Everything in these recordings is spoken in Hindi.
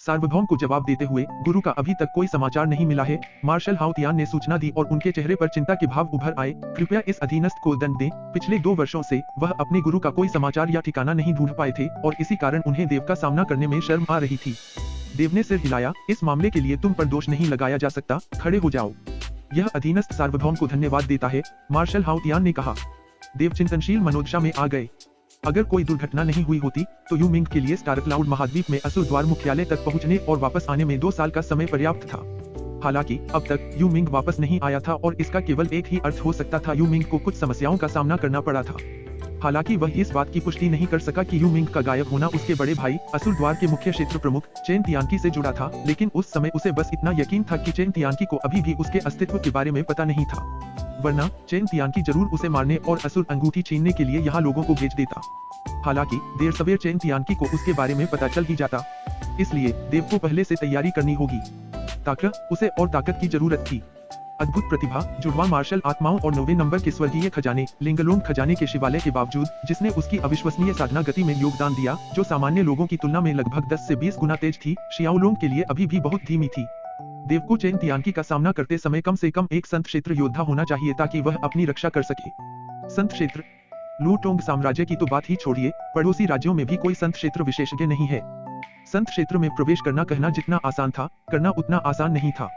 सार्वभौम को जवाब देते हुए, गुरु का अभी तक कोई समाचार नहीं मिला है। मार्शल हाउ तियान ने सूचना दी और उनके चेहरे पर चिंता के भाव उभर आए। कृपया इस अधीनस्थ को दंड दें। पिछले 2 वर्षों से वह अपने गुरु का कोई समाचार या ठिकाना नहीं ढूंढ पाए थे और इसी कारण उन्हें देव का सामना करने में शर्म आ रही थी। देव ने सिर हिलाया, इस मामले के लिए तुम पर दोष नहीं लगाया जा सकता, खड़े हो जाओ। यह अधीनस्थ सार्वभौम को धन्यवाद देता है, मार्शल हाउ तियान ने कहा। देव चिंतनशील मनोदशा में आ गए। अगर कोई दुर्घटना नहीं हुई होती तो यू मिंग के लिए स्टार क्लाउड महाद्वीप में असुर द्वार मुख्यालय तक पहुंचने और वापस आने में 2 साल का समय पर्याप्त था। हालांकि अब तक यू मिंग वापस नहीं आया था और इसका केवल एक ही अर्थ हो सकता था, यू मिंग को कुछ समस्याओं का सामना करना पड़ा था। हालांकि वह इस बात की पुष्टि नहीं कर सका कि यू मिंग का गायब होना उसके बड़े भाई असुर द्वार के मुख्य क्षेत्र प्रमुख चेन तियानकी से जुड़ा था, लेकिन उस समय उसे बस इतना यकीन था कि चेन तियानकी को अभी भी उसके अस्तित्व के बारे में पता नहीं था, वरना चेन तियानकी जरूर उसे मारने और असुर अंगूठी छीनने के लिए यहाँ लोगों को भेज देता। हालांकि देर सवेर चेन तियानकी को उसके बारे में पता चल ही जाता, इसलिए देव को पहले से तैयारी करनी होगी। उसे और ताकत की जरूरत थी। अद्भुत प्रतिभा, जुड़वा मार्शल आत्माओं और 9वें नंबर के स्वर्गीय खजाने लिंगलोंग खजाने के शिवालय के बावजूद, जिसने उसकी अविश्वसनीय साधना गति में योगदान दिया, जो सामान्य लोगों की तुलना में लगभग 10 से 20 गुना तेज थी, शियाओलोंग के लिए अभी भी बहुत धीमी थी। देव को चेन तियानकी का सामना करते समय कम से कम एक संत क्षेत्र योद्धा होना चाहिए ताकि वह अपनी रक्षा कर सके। संत क्षेत्र, लू टोंग साम्राज्य की तो बात ही छोड़िए, पड़ोसी राज्यों में भी कोई संत क्षेत्र विशेषज्ञ नहीं है। संत क्षेत्र में प्रवेश करना कहना जितना आसान था, करना उतना आसान नहीं था।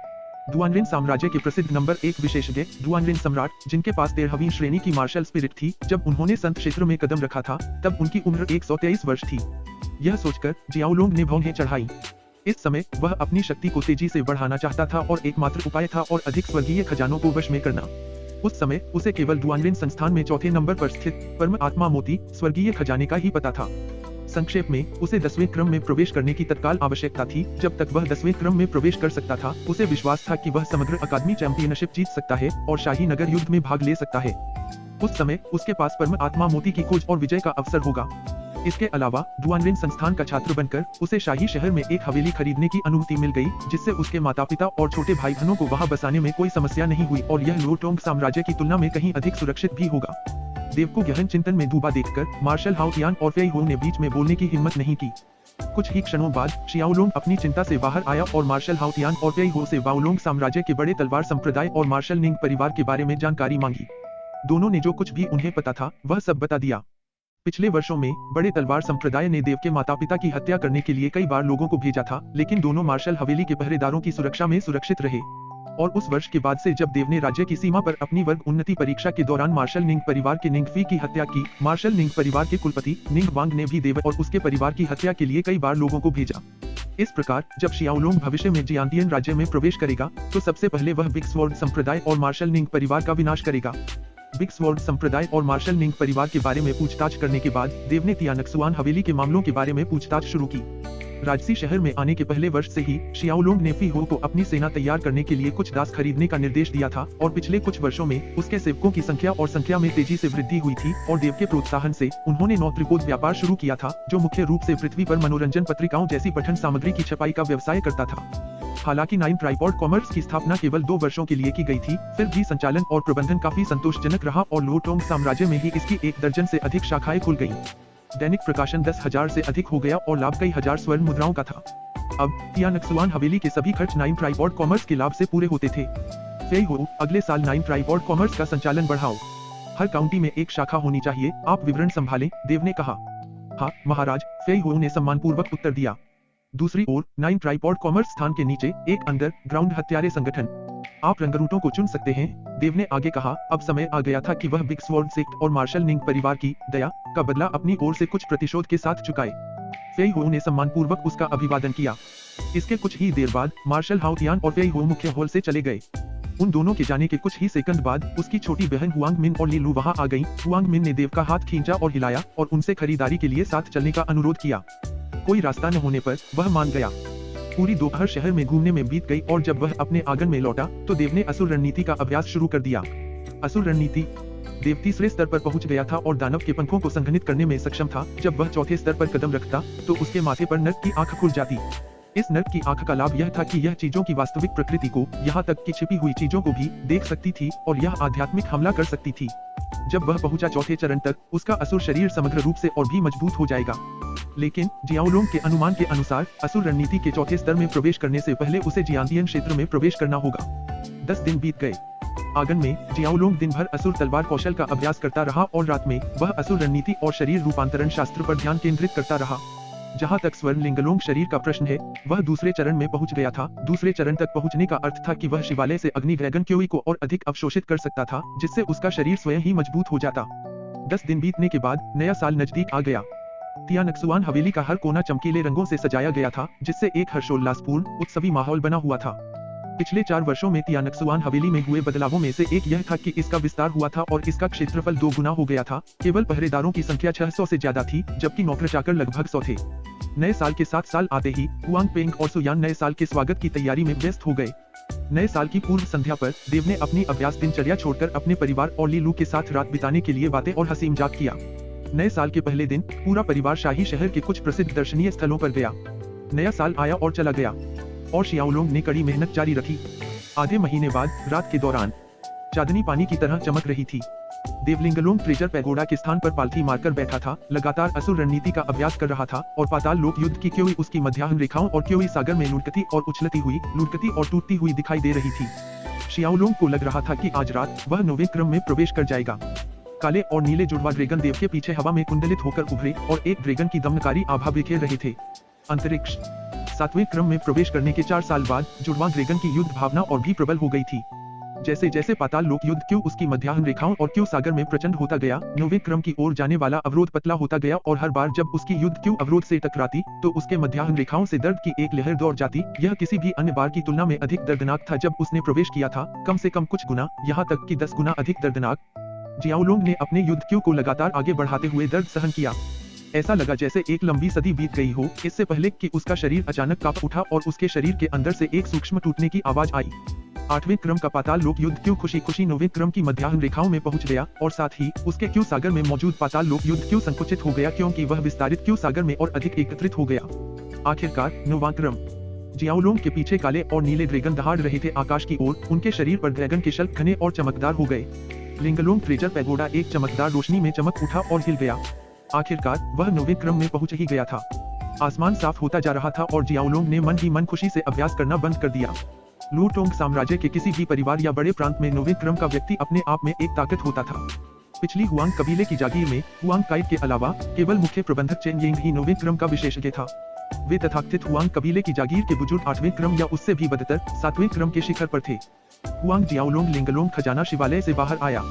दुआनरिन साम्राज्य के प्रसिद्ध नंबर 1 विशेषज्ञ दुआनरिन सम्राट, जिनके पास 13वीं श्रेणी की मार्शल स्पिरिट थी, जब उन्होंने संत क्षेत्र में कदम रखा था तब उनकी उम्र 123 वर्ष थी। यह सोचकर जियाओलोंग ने भौहें चढ़ाई। इस समय वह अपनी शक्ति को तेजी से बढ़ाना चाहता था और एकमात्र उपाय था और अधिक स्वर्गीय खजानों को वश में करना। उस समय उसे केवल दुआनरिन संस्थान में 4थे नंबर पर स्थित परम आत्मा मोती स्वर्गीय खजाने का ही पता था। संक्षेप में, उसे 10वें क्रम में प्रवेश करने की तत्काल आवश्यकता थी। जब तक वह 10वें क्रम में प्रवेश कर सकता था, उसे विश्वास था कि वह समग्र अकादमी चैंपियनशिप जीत सकता है और शाही नगर युद्ध में भाग ले सकता है। उस समय उसके पास परम आत्मा मोती की खोज और विजय का अवसर होगा। इसके अलावा दुआनरिन संस्थान का छात्र बनकर उसे शाही शहर में एक हवेली खरीदने की अनुमति मिल गई, जिससे उसके माता पिता और छोटे भाई बहनों को वहां बसाने में कोई समस्या नहीं हुई और यह लो टोंग साम्राज्य की तुलना में कहीं अधिक सुरक्षित भी होगा। देव को गहन चिंतन में डूबा देखकर मार्शल हाउ तियान और फेई हो ने बीच में बोलने की हिम्मत नहीं की। कुछ ही क्षणों बाद शियाओलोंग अपनी चिंता से बाहर आया और मार्शल हाउ तियान और फेई हो से वाओलोंग साम्राज्य के बड़े तलवार संप्रदाय और मार्शल निंग परिवार के बारे में जानकारी मांगी। दोनों ने जो कुछ भी उन्हें पता था वह सब बता दिया। पिछले वर्षों में बड़े तलवार संप्रदाय ने देव के माता पिता की हत्या करने के लिए कई बार लोगों को भेजा था, लेकिन दोनों मार्शल हवेली के पहरेदारों की सुरक्षा में सुरक्षित रहे। और उस वर्ष के बाद से जब देव ने राज्य की सीमा पर अपनी वर्ग उन्नति परीक्षा के दौरान मार्शल निंग परिवार के निंगफी की हत्या की, मार्शल निंग परिवार के कुलपति निंग वांग ने भी देव और उसके परिवार की हत्या के लिए कई बार लोगों को भेजा। इस प्रकार जब शियाओलोंग भविष्य में जियांतियन राज्य में प्रवेश करेगा तो सबसे पहले वह बिग स्वॉर्ड संप्रदाय और मार्शल निंग परिवार का विनाश करेगा। बिग स्वॉर्ड संप्रदाय और मार्शल निंग परिवार के बारे में पूछताछ करने के बाद देव ने तियानक्सुआन हवेली के मामलों के बारे में पूछताछ शुरू की। राजसी शहर में आने के पहले वर्ष से ही शियाओलोंग ने फी हो को अपनी सेना तैयार करने के लिए कुछ दास खरीदने का निर्देश दिया था और पिछले कुछ वर्षों में उसके सेवकों की संख्या में तेजी से वृद्धि हुई थी और देव के प्रोत्साहन से उन्होंने नौत्रिपोद व्यापार शुरू किया था, जो मुख्य रूप से पृथ्वी पर मनोरंजन पत्रिकाओं जैसी पठन सामग्री की छपाई का व्यवसाय करता था। हालांकि नाइन ट्राइपॉड कॉमर्स की स्थापना केवल 2 वर्षों के लिए की गई थी, फिर भी संचालन और प्रबंधन काफी संतोषजनक रहा और लो टोंग साम्राज्य में ही इसकी 1 दर्जन से अधिक शाखाएं खुल गईं। दैनिक प्रकाशन 10,000 से अधिक हो गया और लाभ कई हजार स्वर्ण मुद्राओं का था। अब तियानक्सुआन हवेली के सभी खर्च नाइन ट्राइपॉड कॉमर्स के लाभ से पूरे होते थे। फेई हो, अगले साल नाइन ट्राइपॉड कॉमर्स का संचालन बढ़ाओ। हर काउंटी में एक शाखा होनी चाहिए, आप विवरण संभालें, देव ने कहा। हाँ महाराज, फेई हो ने सम्मानपूर्वक उत्तर दिया। दूसरी ओर नाइन ट्राइपॉड कॉमर्स स्थान के नीचे एक अंडरग्राउंड हत्यारे संगठन, आप रंगरूटों को चुन सकते हैं, देव ने आगे कहा। अब समय आ गया था कि वह बिग स्वॉर्ड सेक्ट और मार्शल निंग परिवार की दया का बदला अपनी ओर से कुछ प्रतिशोध के साथ चुकाए। फेई हो ने सम्मानपूर्वक उसका अभिवादन किया। इसके कुछ ही देर बाद मार्शल हाउ तियान और फेई हो मुख्य हॉल से चले गए। उन दोनों के जाने के कुछ ही सेकंड बाद उसकी छोटी बहन हुआंग मिन और लीलू वहां आ गईं। हुआंग मिन ने देव का हाथ खींचा और हिलाया और उनसे खरीदारी के लिए साथ चलने का अनुरोध किया। कोई रास्ता न होने पर वह मान गया। पूरी दोपहर शहर में घूमने में बीत गई और जब वह अपने आंगन में लौटा तो देव ने असुर रणनीति का अभ्यास शुरू कर दिया। असुर रणनीति, देव तीसरे स्तर पर पहुंच गया था और दानव के पंखों को संघनित करने में सक्षम था। जब वह चौथे स्तर पर कदम रखता तो उसके माथे पर नर्क की आंख खुल जाती। इस नर्क की आंख का लाभ यह था कि यह चीजों की वास्तविक प्रकृति को, यहाँ तक कि छिपी हुई चीजों को भी देख सकती थी और यह आध्यात्मिक हमला कर सकती थी। जब वह पहुंचा चौथे चरण तक, उसका असुर शरीर समग्र रूप से और भी मजबूत हो जाएगा। लेकिन जियाओलोंग के अनुमान के अनुसार असुर रणनीति के चौथे स्तर में प्रवेश करने से पहले उसे जियांतियन क्षेत्र में प्रवेश करना होगा। 10 दिन बीत गए। आगन में जियाओलोंग दिन भर असुर तलवार कौशल का अभ्यास करता रहा और रात में वह असुर रणनीति और शरीर रूपांतरण शास्त्र पर ध्यान केंद्रित करता रहा। जहाँ तक स्वर्ण लिंगलोंग शरीर का प्रश्न है, वह दूसरे चरण में पहुंच गया था। दूसरे चरण तक पहुंचने का अर्थ था कि वह शिवालय से अग्नि ड्रैगन क्योई को और अधिक अवशोषित कर सकता था, जिससे उसका शरीर स्वयं ही मजबूत हो जाता। 10 दिन बीतने के बाद नया साल नजदीक आ गया। तियानक्सुआन हवेली का हर कोना चमकीले रंगों से सजाया गया था, जिससे एक हर्षोल्लासपूर्ण उत्सवी माहौल बना हुआ था। पिछले 4 वर्षों में तियानक्सुआन हवेली में हुए बदलावों में से एक यह था कि इसका विस्तार हुआ था और इसका क्षेत्रफल 2 गुना हो गया था। केवल पहरेदारों की संख्या 600 से ज्यादा थी, जबकि नौकर चाकर लगभग 100 थे। नए साल के 7 साल आते ही हुआंग पेंग और सुयान नए साल के स्वागत की तैयारी में व्यस्त हो गए। नए साल की पूर्व संध्या पर देव ने अपनी अभ्यास दिनचर्या छोड़कर अपने परिवार और लीलू के साथ रात बिताने के लिए बातें और हंसी मजाक किया। नए साल के पहले दिन पूरा परिवार शाही शहर के कुछ प्रसिद्ध दर्शनीय स्थलों पर गया। नया साल आया और चला गया और शियाओलोंग ने कड़ी मेहनत जारी रखी। आधे महीने बाद रात के दौरान चांदनी पानी की तरह चमक रही थी। देवलिंगलोंग ट्रेजर पैगोडा के स्थान पर पालथी मारकर बैठा था, लगातार असुर रणनीति का अभ्यास कर रहा था और पाताल लोक युद्ध की क्योई उसकी मध्याह्न रेखाओं और क्योई सागर में लुढ़कती और उछलती हुई, लुढ़कती और टूटती हुई दिखाई दे रही थी। शियाओलोंग को लग रहा था कि आज रात वह 9वें क्रम में प्रवेश कर जाएगा। काले और नीले जुड़वा ड्रैगन देव के पीछे हवा में कुंडलित होकर उभरे और एक ड्रैगन की दमनकारी आभा बिखेर रहे थे। अंतरिक्ष 7वें क्रम में प्रवेश करने के 4 साल बाद जुड़वा ड्रैगन की युद्ध भावना और भी प्रबल हो गई थी। जैसे जैसे पाताल लोक युद्ध क्यों उसकी मध्याह्न रेखाओं और क्यों सागर में प्रचंड होता गया, 9वें क्रम की ओर जाने वाला अवरोध पतला होता गया और हर बार जब उसकी युद्ध क्यों अवरोध से टकराती तो उसके मध्याह्न रेखाओं से दर्द की एक लहर दौड़ जाती। यह किसी भी अन्य बार की तुलना में अधिक दर्दनाक था जब उसने प्रवेश किया था, कम से कम कुछ गुना, यहाँ तक कि 10 गुना अधिक दर्दनाक। जियाओलोंग ने अपने युद्ध क्यों को लगातार आगे बढ़ाते हुए दर्द सहन किया। ऐसा लगा जैसे एक लंबी सदी बीत गई हो, इससे पहले कि उसका शरीर अचानक कांप उठा और उसके शरीर के अंदर से एक सूक्ष्म टूटने की आवाज आई। 8वें क्रम का पाताल लोक युद्ध क्यों खुशी खुशी 9वें क्रम की मध्याह्न रेखाओं में पहुंच गया और साथ ही उसके क्यों सागर में मौजूद पाताल लोक युद्ध क्यों संकुचित हो गया, क्योंकि वह विस्तारित क्यों सागर में और अधिक एकत्रित हो गया। आखिरकार 9वां क्रम। जियाओलोंग के पीछे काले और नीले ड्रैगन दहाड़ रहे थे आकाश की ओर, उनके शरीर पर ड्रैगन के शल्क घने और चमकदार हो गए। लिंगलोंग ट्रेजर पैगोडा एक चमकदार रोशनी में चमक उठा और हिल गया। आखिरकार वह 9वें क्रम में पहुंच ही गया था। आसमान साफ होता जा रहा था और जियाओलोंग ने मन ही मन खुशी से अभ्यास करना बंद कर दिया। लूटोंग साम्राज्य के किसी भी परिवार या बड़े प्रांत में 9वें क्रम का व्यक्ति अपने आप में एक ताकत होता था। पिछली हुआंग कबीले की जागीर में हुआंग काइट के अलावा केवल मुख्य प्रबंधक चेन येंग ही 9वें क्रम का विशेषज्ञ था। वे तथाकथित हुआंग कबीले की जागीर के बुजुर्ग 8वें क्रम या उससे भी बदतर 7वें क्रम के शिखर पर थे। हुआंग जियाओलोंग लिंगलोंग खजाना शिवालय से बाहर आया।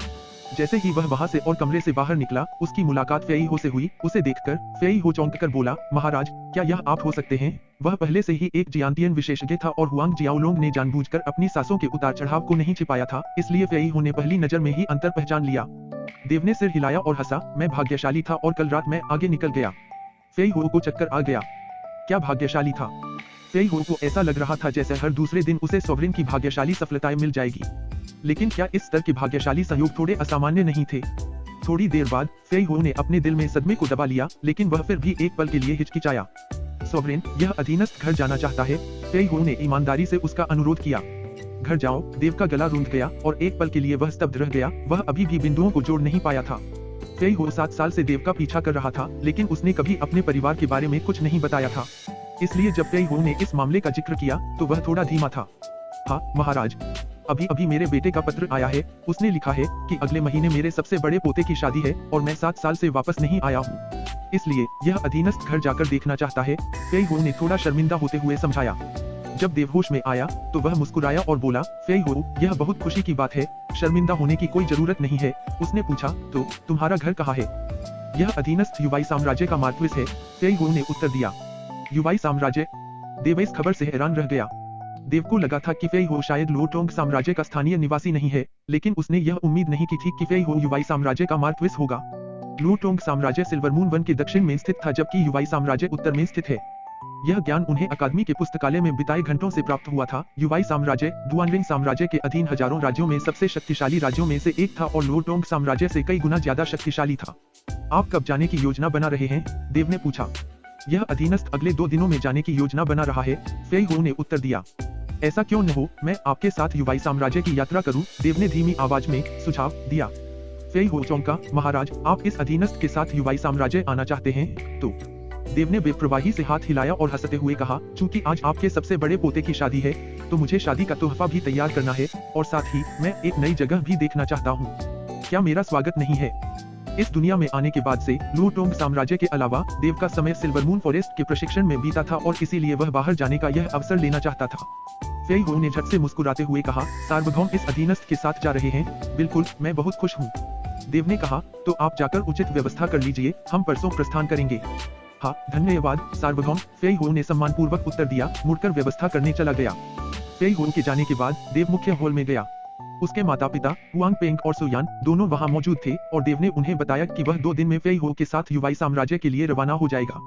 जैसे ही वह वहां से और कमरे से बाहर निकला, उसकी मुलाकात फेई हो से हुई। उसे देखकर फेई हो चौंक कर बोला, महाराज, क्या यह आप हो सकते हैं? वह पहले से ही एक जियांतियन विशेषज्ञ था और हुआंग जियाओलोंग ने जानबूझकर अपनी सांसों के उतार चढ़ाव को नहीं छिपाया था, इसलिए फेई हो ने पहली नजर में ही अंतर पहचान लिया। देव ने सिर हिलाया और हंसा, मैं भाग्यशाली था और कल रात मैं आगे निकल गया। फेई हो को चक्कर आ गया। क्या भाग्यशाली था? फेई हो को ऐसा लग रहा था जैसे हर दूसरे दिन उसे सॉवरेन की भाग्यशाली सफलताएं मिल जाएगी। लेकिन क्या इस स्तर के भाग्यशाली संयोग थोड़े असामान्य नहीं थे? थोड़ी देर बाद फेई हो ने अपने दिल में सदमे को दबा लिया, लेकिन वह फिर भी एक पल के लिए हिचकिचाया। सॉवरेन, यह अधीनस्थ घर जाना चाहता है। फेई हो ने ईमानदारी से उसका अनुरोध किया। घर जाओ। देव का गला रूंध गया और एक पल के लिए वह स्तब्ध रह गया। वह अभी भी बिंदुओं को जोड़ नहीं पाया था। फेई हो 7 साल से देव का पीछा कर रहा था, लेकिन उसने कभी अपने परिवार के बारे में कुछ नहीं बताया था। इसलिए जब फेई हो ने इस मामले का जिक्र किया तो वह थोड़ा धीमा था। हाँ महाराज, अभी अभी मेरे बेटे का पत्र आया है। उसने लिखा है कि अगले महीने मेरे सबसे बड़े पोते की शादी है और मैं 7 साल से वापस नहीं आया हूँ, इसलिए यह अधीनस्थ घर जाकर देखना चाहता है। फेई हो ने थोड़ा शर्मिंदा होते हुए समझाया। जब देव होश में आया तो वह मुस्कुराया और बोला, फेई हो, यह बहुत खुशी की बात है, शर्मिंदा होने की कोई जरूरत नहीं है। उसने पूछा, तो तुम्हारा घर कहाँ है? यह अधीनस्थ युवाई साम्राज्य का मार्क्विस है, फेई हो ने उत्तर दिया। युवाई साम्राज्य? देव इस खबर से हैरान रह गया। देव को लगा था कि फेई हो शायद लुओटोंग साम्राज्य का स्थानीय निवासी नहीं है, लेकिन उसने यह उम्मीद नहीं की थी कि फेई हो युवाई साम्राज्य का मार्क्विस होगा। लुओटोंग साम्राज्य सिल्वरमून वन के दक्षिण में स्थित था, जबकि युवाई साम्राज्य उत्तर में स्थित है। यह ज्ञान उन्हें अकादमी के पुस्तकालय में बिताए घंटों से प्राप्त हुआ था। युवाई साम्राज्य दुआनरिंग साम्राज्य के अधीन हजारों राज्यों में सबसे शक्तिशाली राज्यों में से एक था और लुओटोंग साम्राज्य से कई गुना ज्यादा शक्तिशाली था। आप कब जाने की योजना बना रहे हैं? देव ने पूछा। यह अधीनस्थ अगले 2 दिनों में जाने की योजना बना रहा है। फेई हो ने उत्तर दिया। ऐसा क्यों न हो, मैं आपके साथ युवाई साम्राज्य की यात्रा करूं, देव ने धीमी आवाज में सुझाव दिया। फेई हो चौंका। महाराज, आप इस अधीनस्थ के साथ युवाई साम्राज्य आना चाहते हैं? तो देव ने बेप्रवाही से हाथ हिलाया और हंसते हुए कहा, चूंकि आज आपके सबसे बड़े पोते की शादी है, तो मुझे शादी का तोहफा भी तैयार करना है, और साथ ही मैं एक नई जगह भी देखना चाहता हूँ। क्या मेरा स्वागत नहीं है? इस दुनिया में आने के बाद से लू टोंग साम्राज्य के अलावा देव का समय सिल्वरमून फॉरेस्ट के प्रशिक्षण में बीता था और इसीलिए वह बाहर जाने का यह अवसर लेना चाहता था। फेई हो ने झट से मुस्कुराते हुए कहा, सार्वभौम इस अधीनस्थ के साथ जा रहे हैं? बिल्कुल, मैं बहुत खुश हूँ। देव ने कहा, तो आप जाकर उचित व्यवस्था कर लीजिए, हम परसों प्रस्थान करेंगे। हाँ, धन्यवाद सार्वभौम, फेई हो ने सम्मानपूर्वक उत्तर दिया, मुड़कर व्यवस्था करने चला गया। फेई हो के जाने के बाद देव मुख्य हॉल में गया। उसके माता पिता हुआंग पेंग और सुयान दोनों वहां मौजूद थे और देव ने उन्हें बताया कि वह 2 दिन में फेई हो के साथ युवाई साम्राज्य के लिए रवाना हो जाएगा।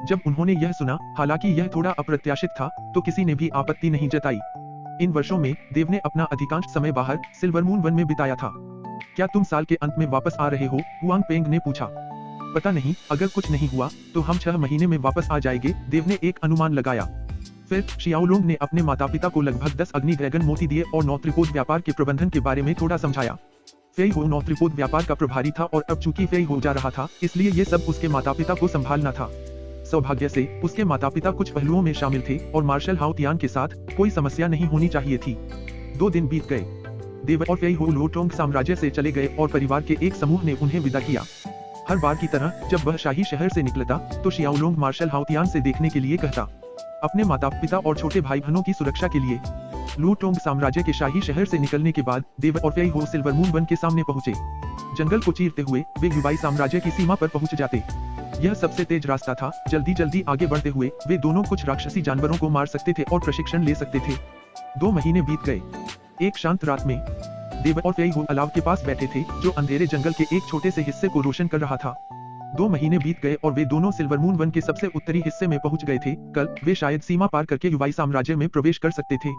जब उन्होंने यह सुना, हालांकि यह थोड़ा अप्रत्याशित था, तो किसी ने भी आपत्ति नहीं जताई। इन वर्षों में देव ने अपना अधिकांश समय बाहर सिल्वरमून वन में बिताया था। क्या तुम साल के अंत में वापस आ रहे हो? हुआंग पेंग ने पूछा। पता नहीं, अगर कुछ नहीं हुआ तो हम 6 महीने में वापस आ जाएंगे, देव ने एक अनुमान लगाया। फिर शियाओलोंग ने अपने माता पिता को लगभग 10 अग्नि ड्रैगन मोती दिए और नौत्रिपोद व्यापार के प्रबंधन के बारे में थोड़ा समझाया। फेई हो नौत्रिपोद व्यापार का प्रभारी था और अब चूंकि फेई हो जा रहा था, इसलिए ये सब उसके माता पिता को संभालना था। सौभाग्य से उसके माता पिता कुछ पहलुओं में शामिल थे और मार्शल हाउ तियान के साथ कोई समस्या नहीं होनी चाहिए थी। 2 दिन बीत गए। देव और फेई हो लू टोंग साम्राज्य से चले गए और परिवार के एक समूह ने उन्हें विदा किया। हर बार की तरह जब वह शाही शहर से निकलता तो शियाओलोंग मार्शल हाउ तियान से देखने के लिए कहता। अपने माता पिता और छोटे भाई बहनों की सुरक्षा के लिए लू टोंग साम्राज्य के शाही शहर से निकलने के बाद देव और फेई हो सिल्वरमून वन के सामने पहुंचे। जंगल को चीरते हुए वे युवाई साम्राज्य की सीमा पर पहुंच जाते। यह सबसे तेज रास्ता था। जल्दी जल्दी आगे बढ़ते हुए वे दोनों कुछ राक्षसी जानवरों को मार सकते थे और प्रशिक्षण ले सकते थे। 2 महीने बीत गए। एक शांत रात में देव और फेई हो अलाव के पास बैठे थे, जो अंधेरे जंगल के एक छोटे से हिस्से को रोशन कर रहा था। 2 महीने बीत गए और वे दोनों सिल्वरमून वन के सबसे उत्तरी हिस्से में पहुंच गए थे। कल वे शायद सीमा पार करके युवाई साम्राज्य में प्रवेश कर सकते थे।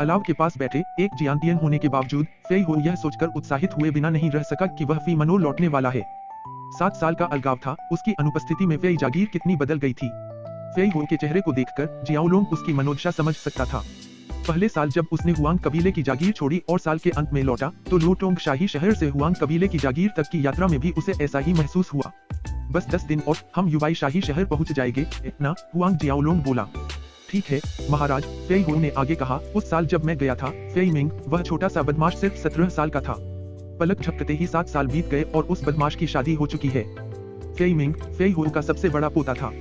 अलाव के पास बैठे एक जियांतियन होने के बावजूद फेई हो यह सोचकर उत्साहित हुए बिना नहीं रह सका कि वह फी मनोर लौटने वाला है। 7 साल का अलगाव था। उसकी अनुपस्थिति में फेई जागीर कितनी बदल गई थी। फेई हो के चेहरे को देखकर जियाओलोंग उसकी मनोदशा समझ सकता था। पहले साल जब उसने हुआंग कबीले की जागीर छोड़ी और साल के अंत में लौटा, तो लू टोंग शाही शहर से हुआंग कबीले की जागीर तक की यात्रा में भी उसे ऐसा ही महसूस हुआ। बस 10 दिन और हम युवाई शाही शहर पहुंच जाएंगे, इतना हुआंग जियाओलोंग बोला। ठीक है महाराज, फेई हो ने आगे कहा, उस साल जब मैं गया था, फेई मिंग, वह छोटा सा बदमाश सिर्फ 17 साल का था। पलक झपकते ही 7 साल बीत गए और उस बदमाश की शादी हो चुकी है। फेई मिंग फेई हो का सबसे बड़ा पोता था।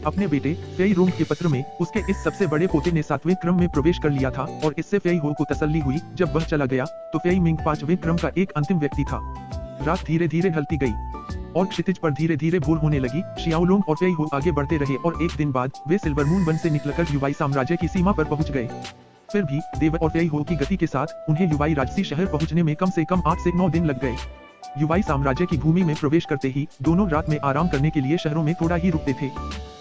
अपने बेटे फेई रोंग के पत्र में उसके इस सबसे बड़े पोते ने 7वें क्रम में प्रवेश कर लिया था और इससे फेई हो को तसल्ली हुई। जब वह चला गया तो फेई मिंग 5वें क्रम का एक अंतिम व्यक्ति था। रात धीरे धीरे ढलती गई और क्षितिज पर धीरे धीरे भोर होने लगी। शियाओलोंग और फेई हो आगे बढ़ते रहे और एक दिन बाद वे सिल्वरमून वन से निकलकर युवाई साम्राज्य की सीमा पर पहुंच गए। फिर भी देव और फेई हो की गति के साथ उन्हें युवाई राजसी शहर पहुंचने में कम से कम 8 से 9 दिन लग गए। युवाई साम्राज्य की भूमि में प्रवेश करते ही दोनों रात में आराम करने के लिए शहरों में थोड़ा ही रुकते थे।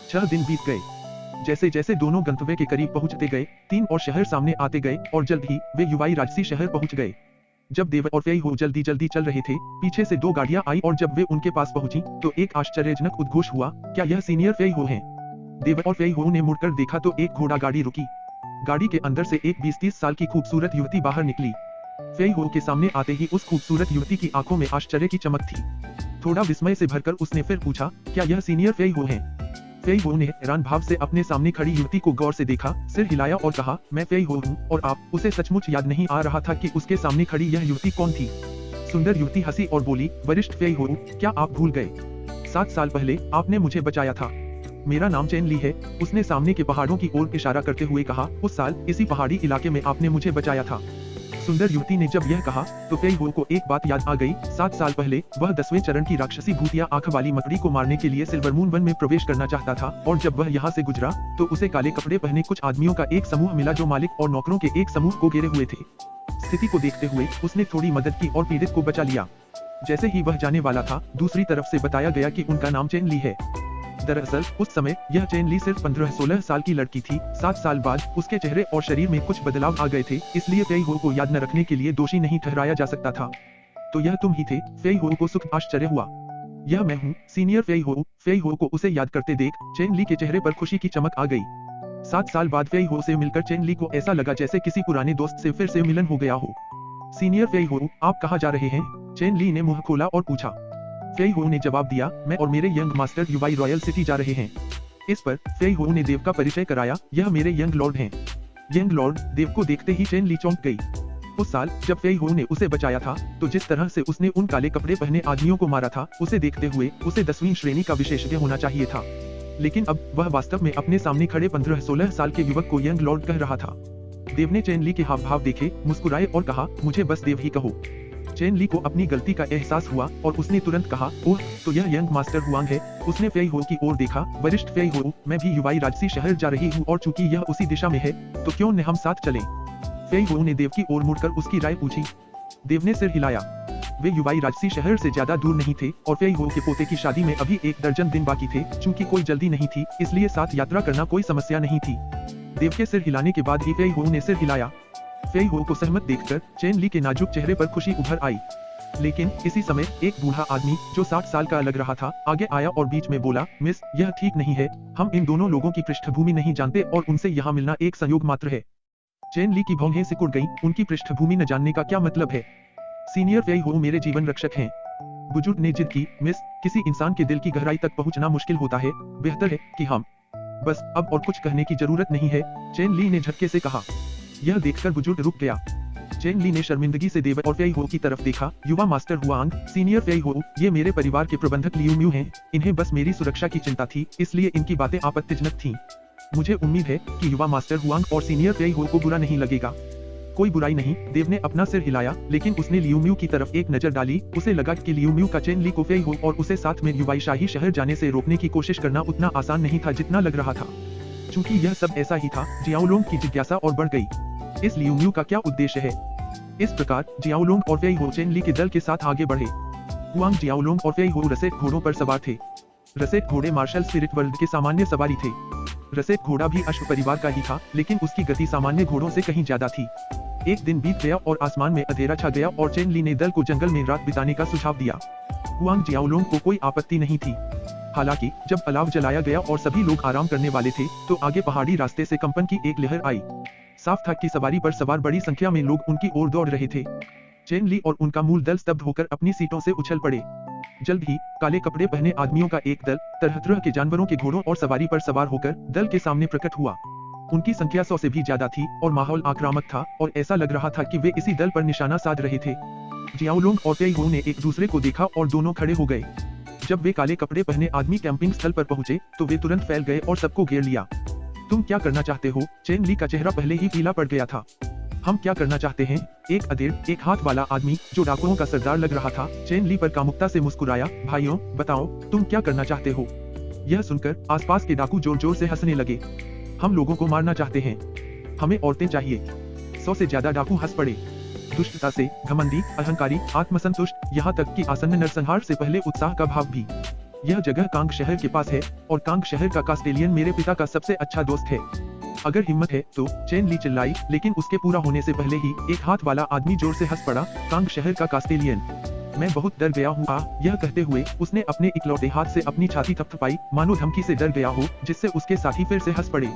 6 दिन बीत गए। जैसे जैसे दोनों गंतव्य के करीब पहुंचते गए, 3 और शहर सामने आते गए और जल्द ही वे युवाई राजसी शहर पहुंच गए। जब देव और फेई हो जल्दी जल्दी चल रहे थे, पीछे से 2 गाड़ियां आई और जब वे उनके पास पहुंची तो एक आश्चर्यजनक उद्घोष हुआ, क्या यह सीनियर फेई हो हैं? देव और फेई हो ने मुड़कर देखा तो एक घोड़ा गाड़ी रुकी। गाड़ी के अंदर से एक 20-30 साल की खूबसूरत युवती बाहर निकली। फेई हो के सामने आते ही उस खूबसूरत युवती की आंखों में आश्चर्य की चमक थी। थोड़ा विस्मय से भरकर उसने फिर पूछा, क्या यह सीनियर फेई हो हैं? फेई हो ने हैरान भाव से अपने सामने खड़ी युवती को गौर से देखा, सिर हिलाया और कहा, मैं फेई हो हूँ। और आप? उसे सचमुच याद नहीं आ रहा था कि उसके सामने खड़ी यह युवती कौन थी। सुंदर युवती हंसी और बोली, वरिष्ठ फेई हो, क्या आप भूल गए? 7 साल पहले आपने मुझे बचाया था। मेरा नाम चेन ली है। उसने सामने के पहाड़ों की ओर इशारा करते हुए कहा, उस साल इसी पहाड़ी इलाके में आपने मुझे बचाया था। सुंदर युवती ने जब यह कहा तो फेई हो को एक बात याद आ गई। 7 साल पहले वह 10वें चरण की राक्षसी भूतिया आंख वाली मकड़ी को मारने के लिए सिल्वरमून वन में प्रवेश करना चाहता था और जब वह यहाँ से गुजरा तो उसे काले कपड़े पहने कुछ आदमियों का एक समूह मिला जो मालिक और नौकरों के एक समूह को घेरे हुए थे। स्थिति को देखते हुए उसने थोड़ी मदद की और पीड़ित को बचा लिया। जैसे ही वह जाने वाला था, दूसरी तरफ से बताया गया कि उनका नाम चेन ली है। दरअसल उस समय यह चेन ली सिर्फ 15-16 साल की लड़की थी। 7 साल बाद उसके चेहरे और शरीर में कुछ बदलाव आ गए थे, इसलिए फेई हो को याद न रखने के लिए दोषी नहीं ठहराया जा सकता था। तो यह तुम ही थे? फेई हो को सुख आश्चर्य हुआ। यह मैं हूँ, सीनियर फेई हो। फेई हो को उसे याद करते देख चेन ली के चेहरे पर खुशी की चमक आ गई। 7 साल बाद फेई हो से मिलकर चेन ली को ऐसा लगा जैसे किसी पुराने दोस्त से फिर से मिलन हो गया हो। सीनियर फेई हो, आप कहाँ जा रहे हैं? चेन ली ने मुंह खोला और पूछा। फेई हो ने जवाब दिया, मैं और मेरे यंग मास्टर युवाई रॉयल सिटी जा रहे हैं। इस पर फेई हो ने देव का परिचय कराया, यह मेरे यंग लॉर्ड हैं। यंग लॉर्ड देव को देखते ही चेन ली चौंक गई। उस साल जब फेई हो ने उसे बचाया था तो जिस तरह से उसने उन काले कपड़े पहने आदमियों को मारा था, उसे देखते हुए उसे 10वीं श्रेणी का विशेषज्ञ होना चाहिए था। लेकिन अब वह वास्तव में अपने सामने खड़े 15-16 साल के युवक को यंग लॉर्ड कह रहा था। देव ने चेन ली के हाव भाव देखे, मुस्कुराए और कहा, मुझे बस देव ही कहो। चेन ली को अपनी गलती का एहसास हुआ और उसने तुरंत कहा, ओह तो यह यंग मास्टर हुआंग है। उसने फेई हो की ओर देखा, वरिष्ठ फेई हो, मैं भी युवाई राजसी शहर जा रही हूँ और चूंकि यह उसी दिशा में है तो क्यों न हम साथ चलें। फेई हो ने देव की ओर मुड़कर उसकी राय पूछी। देव ने सिर हिलाया। वे युवाई राजसी शहर से ज्यादा दूर नहीं थे और फेई हो के पोते की शादी में अभी 1 दर्जन दिन बाकी थे। चूंकि कोई जल्दी नहीं थी इसलिए साथ यात्रा करना कोई समस्या नहीं थी। देव के सिर हिलाने के बाद ही फेई हो ने सिर हिलाया। फेई हो को सहमत देखकर चेन ली के नाजुक चेहरे पर खुशी उभर आई। लेकिन इसी समय एक बूढ़ा आदमी जो 60 साल का लग रहा था आगे आया और बीच में बोला, मिस, यह ठीक नहीं है। हम इन दोनों लोगों की पृष्ठभूमि नहीं जानते और उनसे यहाँ मिलना एक संयोग मात्र है। चेन ली की भौहें सिकुड़ गईं, उनकी पृष्ठभूमि न जानने का क्या मतलब है? सीनियर फेई हो मेरे जीवन रक्षक हैं। बुजुर्ग ने जिद की, मिस, किसी इंसान के दिल की गहराई तक पहुंचना मुश्किल होता है, बेहतर है कि हम बस अब और कुछ कहने की जरूरत नहीं है, चेन ली ने झटके से कहा। यह देखकर बुजुर्ग रुक गया। चेन ली ने शर्मिंदगी से देव और फेई हो की तरफ देखा। युवा मास्टर हुआंग, सीनियर फेई हो, ये मेरे परिवार के प्रबंधक लियू म्यू हैं। इन्हें बस मेरी सुरक्षा की चिंता थी, इसलिए इनकी बातें आपत्तिजनक थीं। मुझे उम्मीद है कि युवा मास्टर हुआंग और सीनियर फेई हो को बुरा नहीं लगेगा। कोई बुराई नहीं, देव ने अपना सिर हिलाया, लेकिन उसने लियू म्यू की तरफ एक नजर डाली। उसे लगा कि लियू म्यू का चेन ली को फेई हो और उसे साथ में युवाई शाही शहर जाने से रोकने की कोशिश करना उतना आसान नहीं था जितना लग रहा था। चूंकि यह सब ऐसा ही था, जियाओलोंग की जिज्ञासा और बढ़ गई। इस लियू म्यू का क्या उद्देश्य है? इस प्रकार जियाओलोंग और फेई हो चेन ली के दल के साथ आगे बढ़े। हुआंग, जियाओलोंग और फेई हो रसेट घोड़ों पर सवार थे। रसेट घोड़े मार्शल स्पिरिट वर्ल्ड के सामान्य सवारी थे। रसेट घोड़ा भी अश्व परिवार का ही था, लेकिन उसकी गति सामान्य घोड़ों से कहीं ज्यादा थी। एक दिन बीत गया और आसमान में अंधेरा छा गया और चेन ली ने दल को जंगल में रात बिताने का सुझाव दिया। हुआंग, जियाओलोंग को कोई आपत्ति नहीं थी। हालांकि जब अलाव जलाया गया और सभी लोग आराम करने वाले थे तो आगे पहाड़ी रास्ते से कंपन की एक लहर आई। साफ था कि सवारी पर सवार बड़ी संख्या में लोग उनकी ओर दौड़ रहे थे। चेन ली और उनका मूल दल स्तब्ध होकर अपनी सीटों से उछल पड़े। जल्द ही काले कपड़े पहने आदमियों का एक दल तरह तरह के जानवरों के घोड़ों और सवारी पर सवार होकर दल के सामने प्रकट हुआ। उनकी संख्या 100 से भी ज्यादा थी और माहौल आक्रामक था और ऐसा लग रहा था कि वे इसी दल पर निशाना साध रहे थे। जियाओलोंग और फेई हो ने एक दूसरे को देखा और दोनों खड़े हो गए। जब वे काले कपड़े पहने आदमी कैंपिंग स्थल पर पहुंचे तो वे तुरंत फैल गए और सबको घेर लिया। तुम क्या करना चाहते हो? चेन ली का चेहरा पहले ही पीला पड़ गया था। हम क्या करना चाहते हैं? एक अधेड़, एक हाथ वाला आदमी जो डाकुओं का सरदार लग रहा था, चेन ली पर कामुकता से मुस्कुराया। भाइयों, बताओ तुम क्या करना चाहते हो? यह सुनकर आसपास के डाकू जोर जोर से हंसने लगे। हम लोगों को मारना चाहते हैं, हमें औरतें चाहिए। 100 से ज्यादा डाकू हंस पड़े। दुष्टता से, घमंडी, अहंकारी, आत्मसंतुष्ट, यहाँ तक कि आसन्न नरसंहार से पहले उत्साह का भाव भी। यह जगह कांग शहर के पास है और कांग शहर का कास्टेलियन मेरे पिता का सबसे अच्छा दोस्त है। अगर हिम्मत है तो, चेन ली चिल्लाई, लेकिन उसके पूरा होने से पहले ही एक हाथ वाला आदमी जोर से हंस पड़ा। कांग शहर का कास्टेलियन, मैं बहुत डर गया हूँ। यह कहते हुए उसने अपने इकलौते हाथ से अपनी छाती थपथपाई, मानो धमकी से डर गया हो, जिससे उसके साथी फिर से हंस पड़े।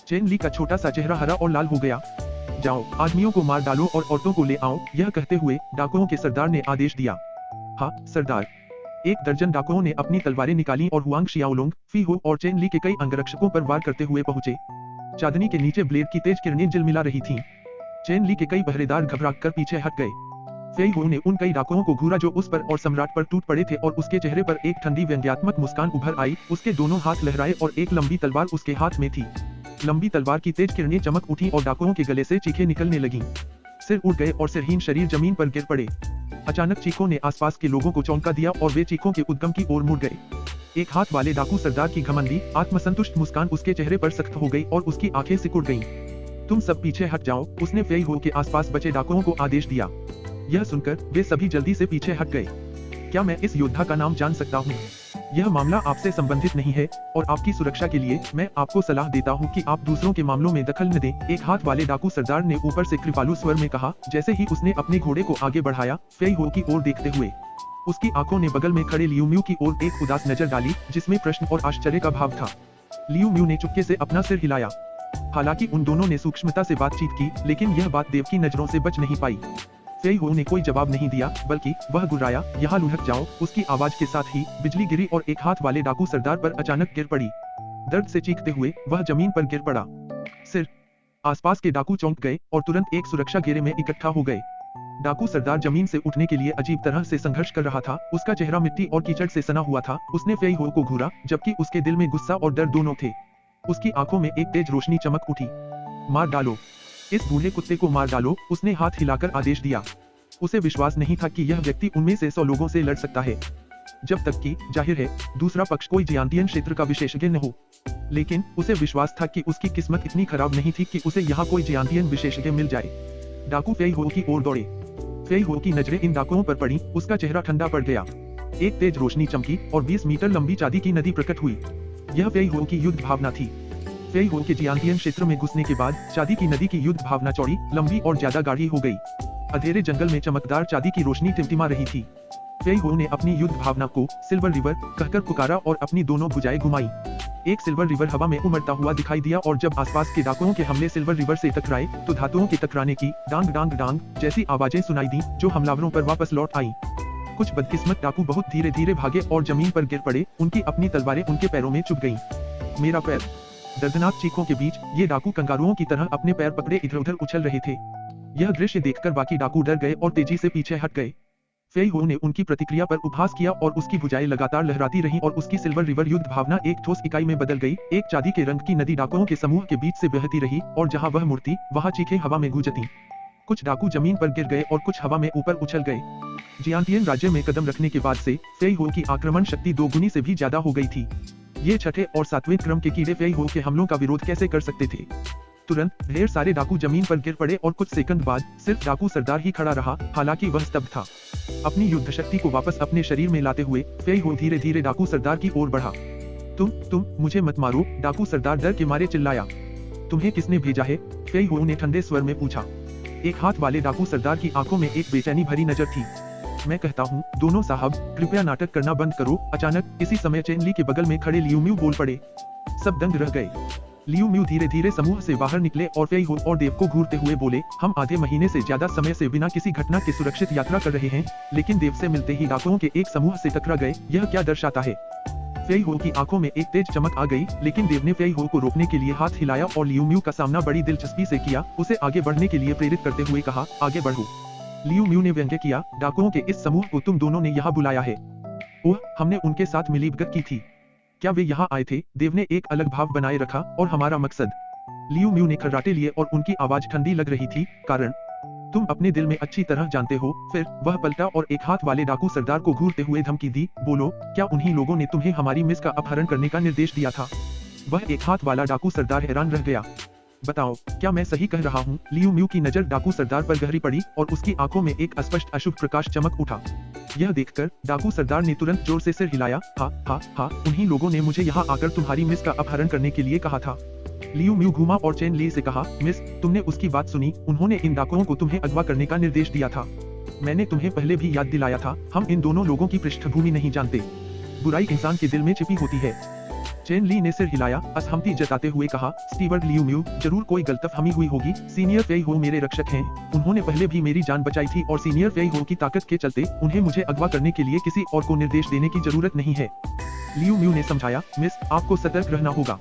चेन ली का छोटा सा चेहरा हरा और लाल हो गया। जाओ, आदमियों को मार डालो और औरतों को ले आओ। यह कहते हुए डाकुओं के सरदार ने आदेश दिया। हाँ सरदार। 1 दर्जन डाकुओं ने अपनी तलवारें निकाली और हुआंग, जियाओलोंग, फी हो और चेन ली के कई अंगरक्षकों पर वार करते हुए पहुंचे। चांदनी के नीचे ब्लेड की तेज किरणें झिलमिला रही थीं। चेन ली के कई पहरेदार घबराकर पीछे हट गए। फेई हो ने उन कई डाकुओं को घूरा जो उस पर और सम्राट पर टूट पड़े थे और उसके चेहरे पर एक ठंडी व्यंग्यात्मक मुस्कान उभर आई। उसके दोनों हाथ लहराए और एक लंबी तलवार उसके हाथ में थी। लंबी तलवार की तेज किरणें चमक उठी और डाकुओं के गले से चीखें निकलने लगीं। सिर उड़ गए और सिरहीन शरीर जमीन पर गिर पड़े। अचानक चीखों ने आसपास के लोगों को चौंका दिया और वे चीखों के उद्गम की ओर मुड़ गए। एक हाथ वाले डाकू सरदार की घमंडी, आत्मसंतुष्ट मुस्कान उसके चेहरे पर सख्त हो गई और उसकी आंखें सिकुड़ गईं। तुम सब पीछे हट जाओ, उसने फेई हो के आसपास बचे डाकुओं को आदेश दिया। यह सुनकर वे सभी जल्दी से पीछे हट गए। क्या मैं इस योद्धा का नाम जान सकता हूँ? यह मामला आपसे संबंधित नहीं है और आपकी सुरक्षा के लिए मैं आपको सलाह देता हूँ कि आप दूसरों के मामलों में दखल न दें। एक हाथ वाले डाकू सरदार ने ऊपर से कृपालु स्वर में कहा। जैसे ही उसने अपने घोड़े को आगे बढ़ाया, फेई हो की ओर देखते हुए उसकी आंखों ने बगल में खड़े लियू म्यू की ओर एक उदास नजर डाली, जिसमें प्रश्न और आश्चर्य का भाव था। लियू म्यू ने चुपके से अपना सिर हिलाया। हालांकि उन दोनों ने सूक्ष्मता से बातचीत की, लेकिन यह बात देव की नजरों से बच नहीं पाई। फेई हो ने कोई जवाब नहीं दिया, बल्कि वह गुर्राया, यहाँ लुढ़क जाओ। उसकी आवाज के साथ ही बिजली गिरी और एक हाथ वाले डाकू सरदार पर अचानक गिर पड़ी। दर्द से चीखते हुए वह जमीन पर गिर पड़ा। सिर आसपास के डाकू चौंक गए और तुरंत एक सुरक्षा घेरे में इकट्ठा हो गए। डाकू सरदार जमीन से उठने के लिए अजीब तरह से संघर्ष कर रहा था। उसका चेहरा मिट्टी और कीचड़ से सना हुआ था। उसने फेई हो को घूरा, जबकि उसके दिल में गुस्सा और डर दोनों थे। उसकी आंखों में एक तेज रोशनी चमक उठी। मार डालो, इस बूढ़े कुत्ते को मार डालो, उसने हाथ हिलाकर आदेश दिया। उसे विश्वास नहीं था कि यह व्यक्ति उनमें से 100 लोगों से लड़ सकता है, जब तक कि जाहिर है दूसरा पक्ष कोई जियांतियन क्षेत्र का विशेषज्ञ न हो। लेकिन उसे विश्वास था कि उसकी किस्मत इतनी खराब नहीं थी कि उसे यहाँ कोई जियांतियन विशेषज्ञ मिल जाए। डाकू फेई हो की ओर दौड़े। फेई हो की नजरें इन डाकुओं पर पड़ी। उसका चेहरा ठंडा पड़ गया। एक तेज रोशनी चमकी और 20 मीटर लंबी चांदी की नदी प्रकट हुई। यह फेई हो की युद्ध भावना थी। फेई हो के जियांतियन क्षेत्र में घुसने के बाद चांदी की नदी की युद्ध भावना चौड़ी, लंबी और ज्यादा गाढ़ी हो गई। अंधेरे जंगल में चमकदार चांदी की रोशनी टिमटिमा रही थी। फेई हो ने अपनी युद्ध भावना को सिल्वर रिवर कहकर पुकारा और अपनी दोनों भुजाएं घुमाई। एक सिल्वर रिवर हवा में उमड़ता हुआ दिखाई दिया और जब आसपास के डाकुओं के हमले सिल्वर रिवर से टकराए तो धातुओं के टकराने की डांग डांग डांग जैसी आवाजें सुनाई दी, जो हमलावरों पर वापस लौट आईं। कुछ बदकिस्मत डाकू बहुत धीरे धीरे भागे और जमीन पर गिर पड़े। उनकी अपनी तलवारें उनके पैरों में चुभ गईं। मेरा पैर! दर्दनाक चीखों के बीच ये डाकू कंगारुओं की तरह अपने पैर पकड़े इधर उधर उछल रहे थे। यह दृश्य देखकर बाकी डाकू डर गए और तेजी से पीछे हट गए। फेई हो ने उनकी प्रतिक्रिया पर उपहास किया और उसकी भुजाएं लगातार लहराती रहीं और उसकी सिल्वर रिवर युद्ध भावना एक ठोस इकाई में बदल गई। एक चांदी के रंग की नदी डाकुओं के समूह के बीच से बहती रही और जहां वह मुड़ती वहां चीखें हवा में गूंजती। कुछ डाकू जमीन पर गिर गए और कुछ हवा में ऊपर उछल गए। जियांतियन राज्य में कदम रखने के बाद से फेई हो की आक्रमण शक्ति दोगुनी से भी ज्यादा हो गई थी। ये छठे और सातवें क्रम के कीड़े फेई हो के हमलों का विरोध कैसे कर सकते थे। तुरंत ढेर सारे डाकू जमीन पर गिर पड़े और कुछ सेकंड बाद सिर्फ डाकू सरदार ही खड़ा रहा, हालांकि वह स्तब्ध था। अपनी युद्ध शक्ति को वापस अपने शरीर में लाते हुए फेई हो धीरे धीरे डाकू सरदार की ओर बढ़ा। तुम मुझे मत मारो, डाकू सरदार डर के मारे चिल्लाया। तुम्हें किसने भेजा है? फेई हो ने ठंडे स्वर में पूछा। एक हाथ वाले डाकू सरदार की आंखों में एक बेचैनी भरी नजर थी। मैं कहता हूँ दोनों साहब, कृपया नाटक करना बंद करो। अचानक इसी समय चेन ली के बगल में खड़े लियू म्यू बोल पड़े। सब दंग रह गए। लियू म्यू धीरे धीरे समूह से बाहर निकले और फेई हो और देव को घूरते हुए बोले, हम आधे महीने से ज्यादा समय से बिना किसी घटना के सुरक्षित यात्रा कर रहे हैं, लेकिन देव से मिलते ही डाकुओं के एक समूह से टकरा गए। यह क्या दर्शाता है? फेई हो की आंखों में एक तेज चमक आ गई, लेकिन देव ने फेई हो को रोकने के लिए हाथ हिलाया और लियू म्यू का सामना बड़ी दिलचस्पी से किया। उसे आगे बढ़ने के लिए प्रेरित करते हुए कहा, आगे बढ़ो। लियू म्यू ने व्यंग्य किया, डाकुओं के इस समूह को तुम दोनों ने यहाँ बुलाया है? ओह, हमने उनके साथ मिलीभगत की थी। क्या वे यहाँ आए थे? देव ने एक अलग भाव बनाए रखा। और हमारा मकसद? लियू म्यू ने खर्राटे लिए और उनकी आवाज ठंडी लग रही थी। कारण तुम अपने दिल में अच्छी तरह जानते हो। फिर वह पलटा और एक हाथ वाले डाकू सरदार को घूरते हुए धमकी दी, बोलो, क्या उन्हीं लोगों ने तुम्हें हमारी मिस का अपहरण करने का निर्देश दिया था? वह एक हाथ वाला डाकू सरदार हैरान रह गया। बताओ, क्या मैं सही कह रहा हूँ? लियू म्यू की नजर डाकू सरदार पर गहरी पड़ी और उसकी आंखों में एक अस्पष्ट अशुभ प्रकाश चमक उठा। यह देखकर डाकू सरदार ने तुरंत जोर से सिर हिलाया। हा, उन्हीं लोगों ने मुझे यहाँ आकर तुम्हारी मिस का अपहरण करने के लिए कहा था। लियू म्यू घूमा और चेन ली से कहा, मिस, तुमने उसकी बात सुनी? उन्होंने इन डाकुओं को तुम्हें अगवा करने का निर्देश दिया था। मैंने तुम्हें पहले भी याद दिलाया था, हम इन दोनों लोगों की पृष्ठभूमि नहीं जानते। बुराई इंसान के दिल में छिपी होती है। चेन ली ने सिर हिलाया, असहमति जताते हुए कहा, स्टीवर्ड लियू म्यू, जरूर कोई गलतफहमी हुई होगी। सीनियर फेई हो मेरे रक्षक हैं। उन्होंने पहले भी मेरी जान बचाई थी और सीनियर फेई हो की ताकत के चलते उन्हें मुझे अगवा करने के लिए किसी और को निर्देश देने की जरूरत नहीं है। लियू म्यू ने समझाया, मिस, आपको सतर्क रहना होगा।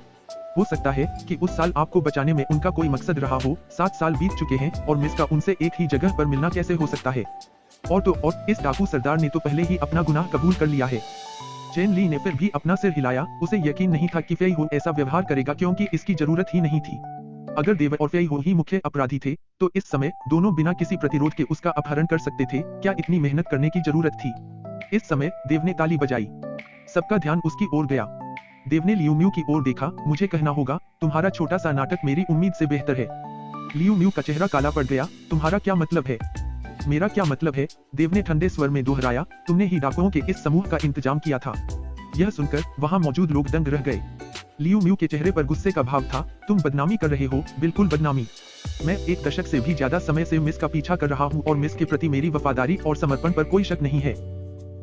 हो सकता है कि उस साल आपको बचाने में उनका कोई मकसद रहा हो। 7 साल बीत चुके हैं और मिस का उनसे एक ही जगह पर मिलना कैसे हो सकता है? और इस डाकू सरदार ने तो पहले ही अपना गुनाह कबूल कर लिया है। चेन ली ने फिर भी अपना सिर हिलाया। उसे यकीन नहीं था कि फेई हो ऐसा व्यवहार करेगा, क्योंकि इसकी जरूरत ही नहीं थी। अगर देव और फेई हो ही मुख्य अपराधी थे तो इस समय दोनों बिना किसी प्रतिरोध के उसका अपहरण कर सकते थे। क्या इतनी मेहनत करने की जरूरत थी? इस समय देव ने ताली बजाई। सबका ध्यान उसकी ओर गया। देव ने लियू म्यू की ओर देखा। मुझे कहना होगा, तुम्हारा छोटा सा नाटक मेरी उम्मीद से बेहतर है। लियू म्यू का चेहरा काला पड़ गया। तुम्हारा क्या मतलब है? मेरा क्या मतलब है? देव ने ठंडे स्वर में दोहराया, तुमने ही डाकुओं के इस समूह का इंतजाम किया था। यह सुनकर वहां मौजूद लोग दंग रह गए। लियू म्यू के चेहरे पर गुस्से का भाव था। तुम बदनामी कर रहे हो, बिल्कुल बदनामी। मैं 1 दशक से भी ज्यादा समय से मिस का पीछा कर रहा हूँ और मिस के प्रति मेरी वफादारी और समर्पण पर कोई शक नहीं है।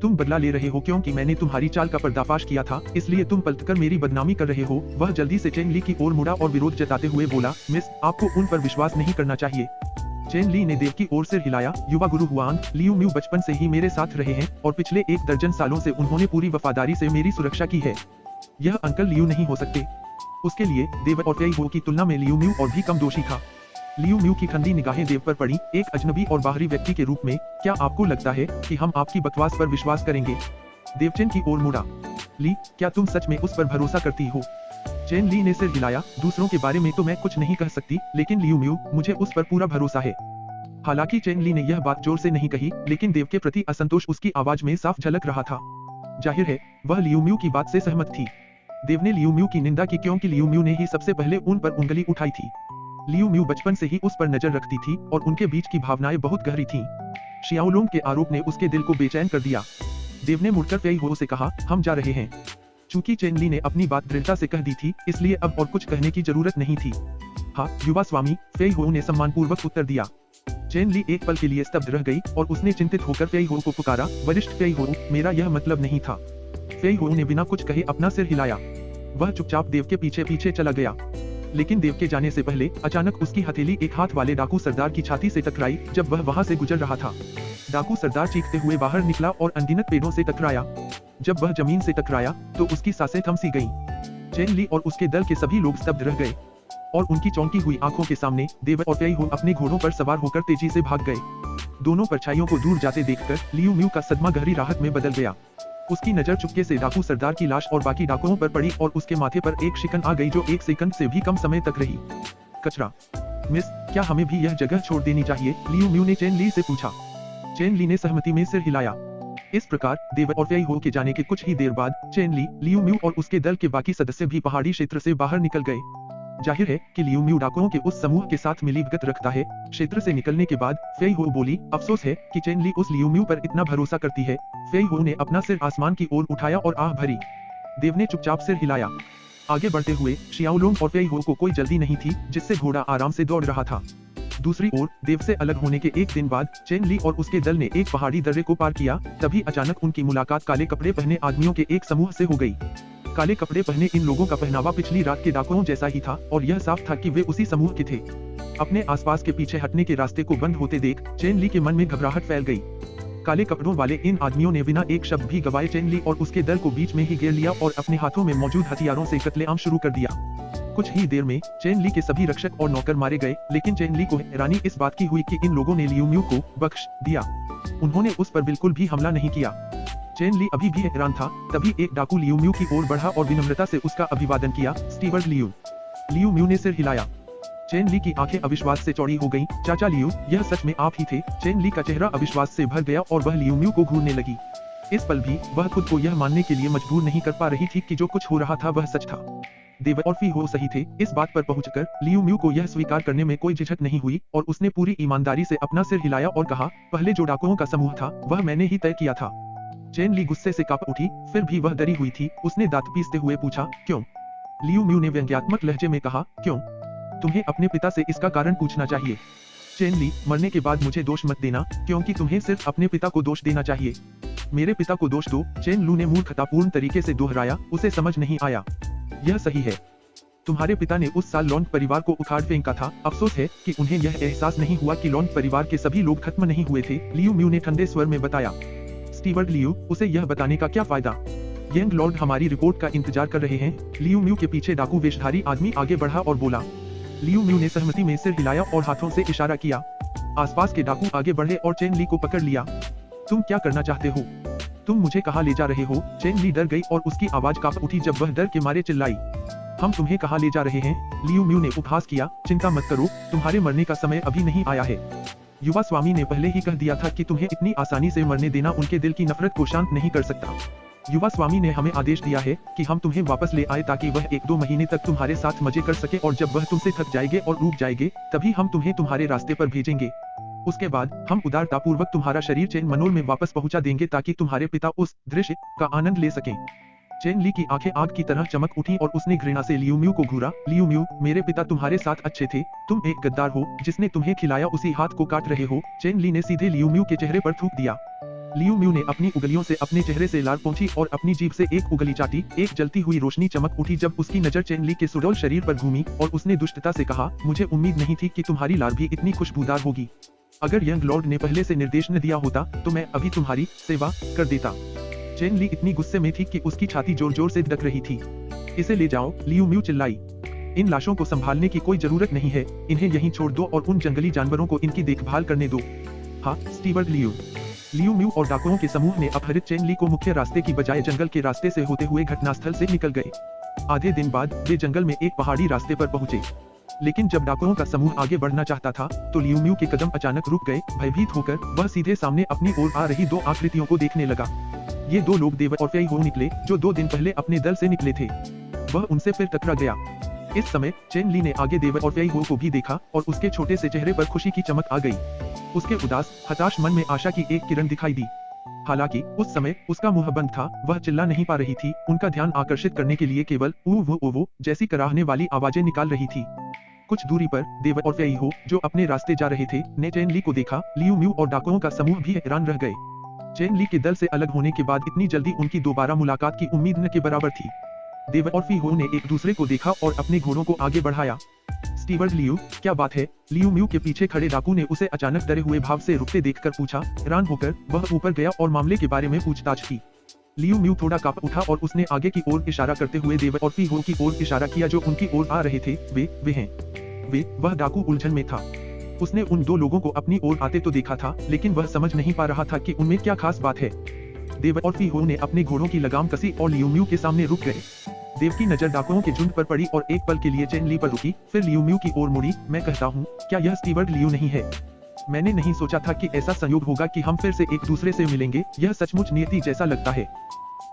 तुम बदला ले रहे हो क्योंकि मैंने तुम्हारी चाल का पर्दाफाश किया था, इसलिए तुम पलटकर मेरी बदनामी कर रहे हो। वह जल्दी से चेन ली की ओर मुड़ा और विरोध जताते हुए बोला, मिस, आपको उन पर विश्वास नहीं करना चाहिए। चेन ली ने देव की ओर सिर हिलाया। युवा गुरु हुआंग, लियू म्यू बचपन से ही मेरे साथ रहे हैं और पिछले 1 दर्जन सालों से उन्होंने पूरी वफादारी से मेरी सुरक्षा की है। यह अंकल लियू नहीं हो सकते। उसके लिए देव और फेई हो की तुलना में लियू म्यू और भी कम दोषी था। लियू म्यू की ठंडी निगाहें देव पर पड़ी। एक अजनबी और बाहरी व्यक्ति के रूप में क्या आपको लगता है कि हम आपकी बकवास पर विश्वास करेंगे? देव चेन की ओर मुड़ा। ली, क्या तुम सच में उस पर भरोसा करती हो? चेन ली ने सिर हिलाया। दूसरों के बारे में तो मैं कुछ नहीं कह सकती, लेकिन लियू म्यू, मुझे उस पर पूरा भरोसा है। हालांकि चेन ली ने यह बात जोर से नहीं कही, लेकिन देव के प्रति असंतोष उसकी आवाज में साफ झलक रहा था। जाहिर है वह लियू म्यू की बात से सहमत थी। देव ने लियू म्यू की निंदा की क्योंकि लियू म्यू ने ही सबसे पहले उन पर उंगली उठाई थी। लियू म्यू बचपन से ही उस पर नजर रखती थी और उनके बीच की भावनाएं बहुत गहरी थीं। शियाओलोंग के आरोप ने उसके दिल को बेचैन कर दिया। देव ने मुड़कर फेई हो से कहा, हम जा रहे हैं। चूंकि चेन ली ने अपनी बात दृढ़ता से कह दी थी, इसलिए अब और कुछ कहने की जरूरत नहीं थी। हाँ युवा स्वामी, फेई हो ने सम्मानपूर्वक उत्तर दिया। चेन ली एक पल के लिए स्तब्ध रह गई और उसने चिंतित होकर फेई हो को पुकारा, वरिष्ठ फेई हो, मेरा यह मतलब नहीं था। फेई हो ने बिना कुछ कहे अपना सिर हिलाया। वह चुपचाप देव के पीछे पीछे चला गया। लेकिन देव के जाने से पहले अचानक उसकी हथेली एक हाथ वाले डाकू सरदार की छाती से टकराई जब वह वहां से गुजर रहा था। डाकू सरदार चीखते हुए बाहर निकला और अनगिनत पेड़ों से टकराया। जब वह जमीन से टकराया तो उसकी सांसें थम सी गईं। चेन ली और उसके दल के सभी लोग स्तब्ध रह गए और उनकी चौंकी हुई आंखों के सामने देव और फेई हो अपने घोड़ों पर सवार होकर तेजी से भाग गए। दोनों परछाइयों को दूर जाते देखकर लियू म्यू का सदमा गहरी राहत में बदल गया। उसकी नजर चुपके से डाकू सरदार की लाश और बाकी डाकुओं पर पड़ी और उसके माथे पर एक शिकन आ गई जो 1 सेकंड से भी कम समय तक रही। कचरा। मिस, क्या हमें भी यह जगह छोड़ देनी चाहिए? लियू म्यू ने चेन ली से पूछा। चेन ली ने सहमति में सिर हिलाया। इस प्रकार देव और फेई हो के जाने के कुछ ही देर बाद चेन ली, लियू म्यू और उसके दल के बाकी सदस्य भी पहाड़ी क्षेत्र से बाहर निकल गए। जाहिर है कि लियू म्यू डाकुओं के उस समूह के साथ मिलीभगत रखता है। क्षेत्र से निकलने के बाद फेई हो बोली, अफसोस है कि चेन ली उस लियू म्यू पर इतना भरोसा करती है। फेई हो ने अपना सिर आसमान की ओर उठाया और आह भरी। देव ने चुपचाप सिर हिलाया। आगे बढ़ते हुए शियाओलोंग और फेई हो को कोई जल्दी नहीं थी, जिससे घोड़ा आराम से दौड़ रहा था। दूसरी ओर देव से अलग होने के 1 दिन बाद चेन ली और उसके दल ने एक पहाड़ी दर्रे को पार किया। तभी अचानक उनकी मुलाकात काले कपड़े पहने आदमियों के एक समूह से हो गई। काले कपड़े पहने इन लोगों का पहनावा पिछली रात के डाकुओं जैसा ही था और यह साफ था कि वे उसी समूह के थे। अपने आसपास के पीछे हटने के रास्ते को बंद होते देख चेन ली के मन में घबराहट फैल गई। काले कपड़ों वाले इन आदमियों ने बिना एक शब्द भी गवाए चेन ली और उसके दल को बीच में ही घेर लिया और अपने हाथों में मौजूद हथियारों से कत्लेआम शुरू कर दिया। कुछ ही देर में चेन ली के सभी रक्षक और नौकर मारे गए, लेकिन चेन ली को हैरानी इस बात की हुई कि इन लोगों ने लियू म्यू को बख्श दिया। उन्होंने उस पर बिल्कुल भी हमला नहीं किया। चेन ली अभी भी हैरान था। तभी एक डाकू लियू म्यू की ओर बढ़ा और विनम्रता से उसका अभिवादन किया। Steward Liu. लियू म्यू ने सिर हिलाया। चेन ली की आंखें अविश्वास से चौड़ी हो गईं। चाचा लियू, यह सच में आप ही थे? चेन ली का चेहरा अविश्वास से भर गया और वह लियू म्यू को घूरने लगी। इस पल भी वह खुद को यह मानने के लिए मजबूर नहीं कर पा रही थी कि जो कुछ हो रहा था वह सच था। देव और फी हो सही थे। इस बात पर पहुंचकर लियू म्यू को यह स्वीकार करने में कोई झिझक नहीं हुई और उसने पूरी ईमानदारी से अपना सिर हिलाया और कहा, पहले जो डाकुओं का समूह था वह मैंने ही तय किया था। चेन ली गुस्से से कांप उठी, फिर भी वह डरी हुई थी। उसने दांत पीसते हुए पूछा, क्यों? लियू म्यू ने व्यंग्यात्मक लहजे में कहा, क्यों? तुम्हें अपने पिता से इसका कारण पूछना चाहिए। चेन ली, मरने के बाद मुझे दोष मत देना, क्योंकि तुम्हें सिर्फ अपने पिता को दोष देना चाहिए। मेरे पिता को दोष दो, चेन लू ने मूर्खतापूर्ण तरीके से दोहराया। उसे समझ नहीं आया। यह सही है। तुम्हारे पिता ने उस साल लॉन्ड परिवार को उखाड़ फेंका था। अफसोस है कि उन्हें यह एहसास नहीं हुआ कि लॉन्ड परिवार के सभी लोग खत्म नहीं हुए थे, लियू म्यू ने ठंडे स्वर में बताया। स्टीवर्ड लियू, उसे यह बताने का क्या फायदा? यंग लॉर्ड हमारी रिपोर्ट का इंतजार कर रहे हैं। लियू म्यू के पीछे डाकू वेशधारी आदमी आगे बढ़ा और बोला। लियू म्यू ने सहमति में सिर हिलाया और हाथों से इशारा किया। आसपास के डाकू आगे बढ़े और चेन ली को पकड़ लिया। तुम क्या करना चाहते हो? तुम मुझे कहाँ ले जा रहे हो? चेन ली डर गई और उसकी आवाज कांप उठी जब वह डर के मारे चिल्लाई। हम तुम्हें कहाँ ले जा रहे हैं? लियू म्यू ने उपहास किया। चिंता मत करो, तुम्हारे मरने का समय अभी नहीं आया है। युवा स्वामी ने पहले ही कह दिया था कि तुम्हें इतनी आसानी से मरने देना उनके दिल की नफरत को शांत नहीं कर सकता। युवा स्वामी ने हमें आदेश दिया है कि हम तुम्हें वापस ले आए ताकि वह 1-2 महीने तक तुम्हारे साथ मजे कर सके और जब वह तुमसे थक जाएंगे और रूठ जाएंगे तभी हम तुम्हें तुम्हारे रास्ते पर भेजेंगे। उसके बाद हम उदारतापूर्वक तुम्हारा शरीर चेन मनोल में वापस पहुंचा देंगे ताकि तुम्हारे पिता उस दृश्य का आनंद ले सकें। चेन ली की आंखें आग की तरह चमक उठी और उसने घृणा से लियू म्यू को घूरा। लियू म्यू, मेरे पिता तुम्हारे साथ अच्छे थे, तुम एक गद्दार हो जिसने तुम्हें खिलाया उसी हाथ को काट रहे हो। चेन ली ने सीधे लियू म्यू के चेहरे पर थूक दिया। लियू म्यू ने अपनी उंगलियों से अपने चेहरे से लार पोंछी और अपनी जीभ से एक उंगली चाटी। एक जलती हुई रोशनी चमक उठी जब उसकी नजर चेन ली के सुडौल शरीर पर घूमी और उसने दुष्टता से कहा, मुझे उम्मीद नहीं थी कि तुम्हारी लार भी इतनी खुशबूदार होगी। अगर यंग लॉर्ड ने पहले से निर्देश न दिया होता तो मैं अभी तुम्हारी सेवा कर देता। चेन ली इतनी गुस्से में थी कि उसकी छाती जोर जोर से धड़क रही थी। इसे ले जाओ, लियू म्यू चिल्लाई। इन लाशों को संभालने की कोई जरूरत नहीं है, इन्हें यहीं छोड़ दो और उन जंगली जानवरों को इनकी देखभाल करने दो। हाँ, स्टीवर्ट लियू। लियू म्यू और डाकुओं के समूह ने अपहरित चेन ली को मुख्य रास्ते की बजाय जंगल के रास्ते से होते हुए घटनास्थल से निकल गए। आधे दिन बाद वे जंगल में एक पहाड़ी रास्ते पर पहुंचे, लेकिन जब डाकुओं का समूह आगे बढ़ना चाहता था तो लियू म्यू के कदम अचानक रुक गए। भयभीत होकर वह सीधे सामने अपनी ओर आ रही दो आकृतियों को देखने लगा। ये दो लोग देव और फेई हो निकले जो 2 दिन पहले अपने दल से निकले थे। वह उनसे फिर टकरा गया। इस समय चेन ली ने आगे देव और फेई हो को भी देखा और उसके छोटे से चेहरे पर खुशी की चमक आ गई। उसके उदास हताश मन में आशा की एक किरण दिखाई दी। हालांकि उस समय उसका मुंह बंद था, वह चिल्ला नहीं पा रही थी। उनका ध्यान आकर्षित करने के लिए केवल ऊ वो ओ वो जैसी कराहने वाली आवाजें निकाल रही थी। कुछ दूरी पर देव और फेई हो जो अपने रास्ते जा रहे थे ने चेन ली को देखा। लियू म्यू और डाकुओं का समूह भी हैरान रह गए। चेन ली के दल से अलग होने के बाद इतनी जल्दी उनकी दोबारा मुलाकात की उम्मीद न के बराबर थी। देव और फी हो ने एक दूसरे को देखा और अपने घोड़ों को आगे बढ़ाया। स्टीवर्ट लियू, क्या बात है? लियू म्यू के पीछे खड़े डाकू ने उसे अचानक डरे हुए भाव से रुकते देखकर पूछा। हैरान होकर वह ऊपर गया और मामले के बारे में पूछताछ की। लियू म्यू थोड़ा कांप उठा और उसने आगे की ओर इशारा करते हुए देव और फी हो की ओर इशारा किया जो उनकी ओर आ रहे थे। वे हैं। वह डाकू उलझन में था। उसने उन 2 लोगों को अपनी ओर आते तो देखा था, लेकिन वह समझ नहीं पा रहा था कि उनमें क्या खास बात है। देव और फी हो ने अपने घोड़ों की लगाम कसी और लियू म्यू के सामने रुक गए। देव की नजर डाकुओं के झुंड पर पड़ी और एक पल के लिए चेन ली पर रुकी, फिर लियू म्यू की ओर मुड़ी। मैं कहता हूँ, क्या यह स्टीवर्ट लियू नहीं है? मैंने नहीं सोचा था कि ऐसा संयोग होगा कि हम फिर से एक दूसरे से मिलेंगे। यह सचमुच नियति जैसा लगता है।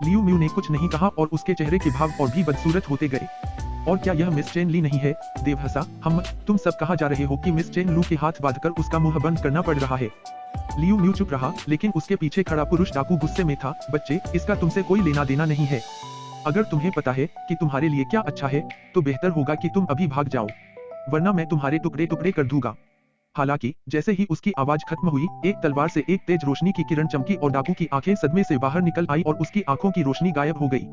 लियू म्यू ने कुछ नहीं कहा और उसके चेहरे के भाव और भी बदसूरत होते गए। और क्या यह मिस चेन ली नहीं है? देव हंसा। हम तुम सब कहा जा रहे हो कि मिस चेन लू के हाथ बांधकर उसका मुंह बंद करना पड़ रहा है। लियू म्यू चुप रहा, लेकिन उसके पीछे खड़ा पुरुष डाकू गुस्से में था। बच्चे, इसका तुमसे कोई लेना देना नहीं है। अगर तुम्हें पता है कि तुम्हारे लिए क्या अच्छा है तो बेहतर होगा कि तुम अभी भाग जाओ, वरना मैं तुम्हारे टुकड़े टुकड़े कर दूंगा। हालांकि जैसे ही उसकी आवाज खत्म हुई, एक तलवार से एक तेज रोशनी की किरण चमकी और डाकू की आंखें सदमे से बाहर निकल आई और उसकी आंखों की रोशनी गायब हो गई।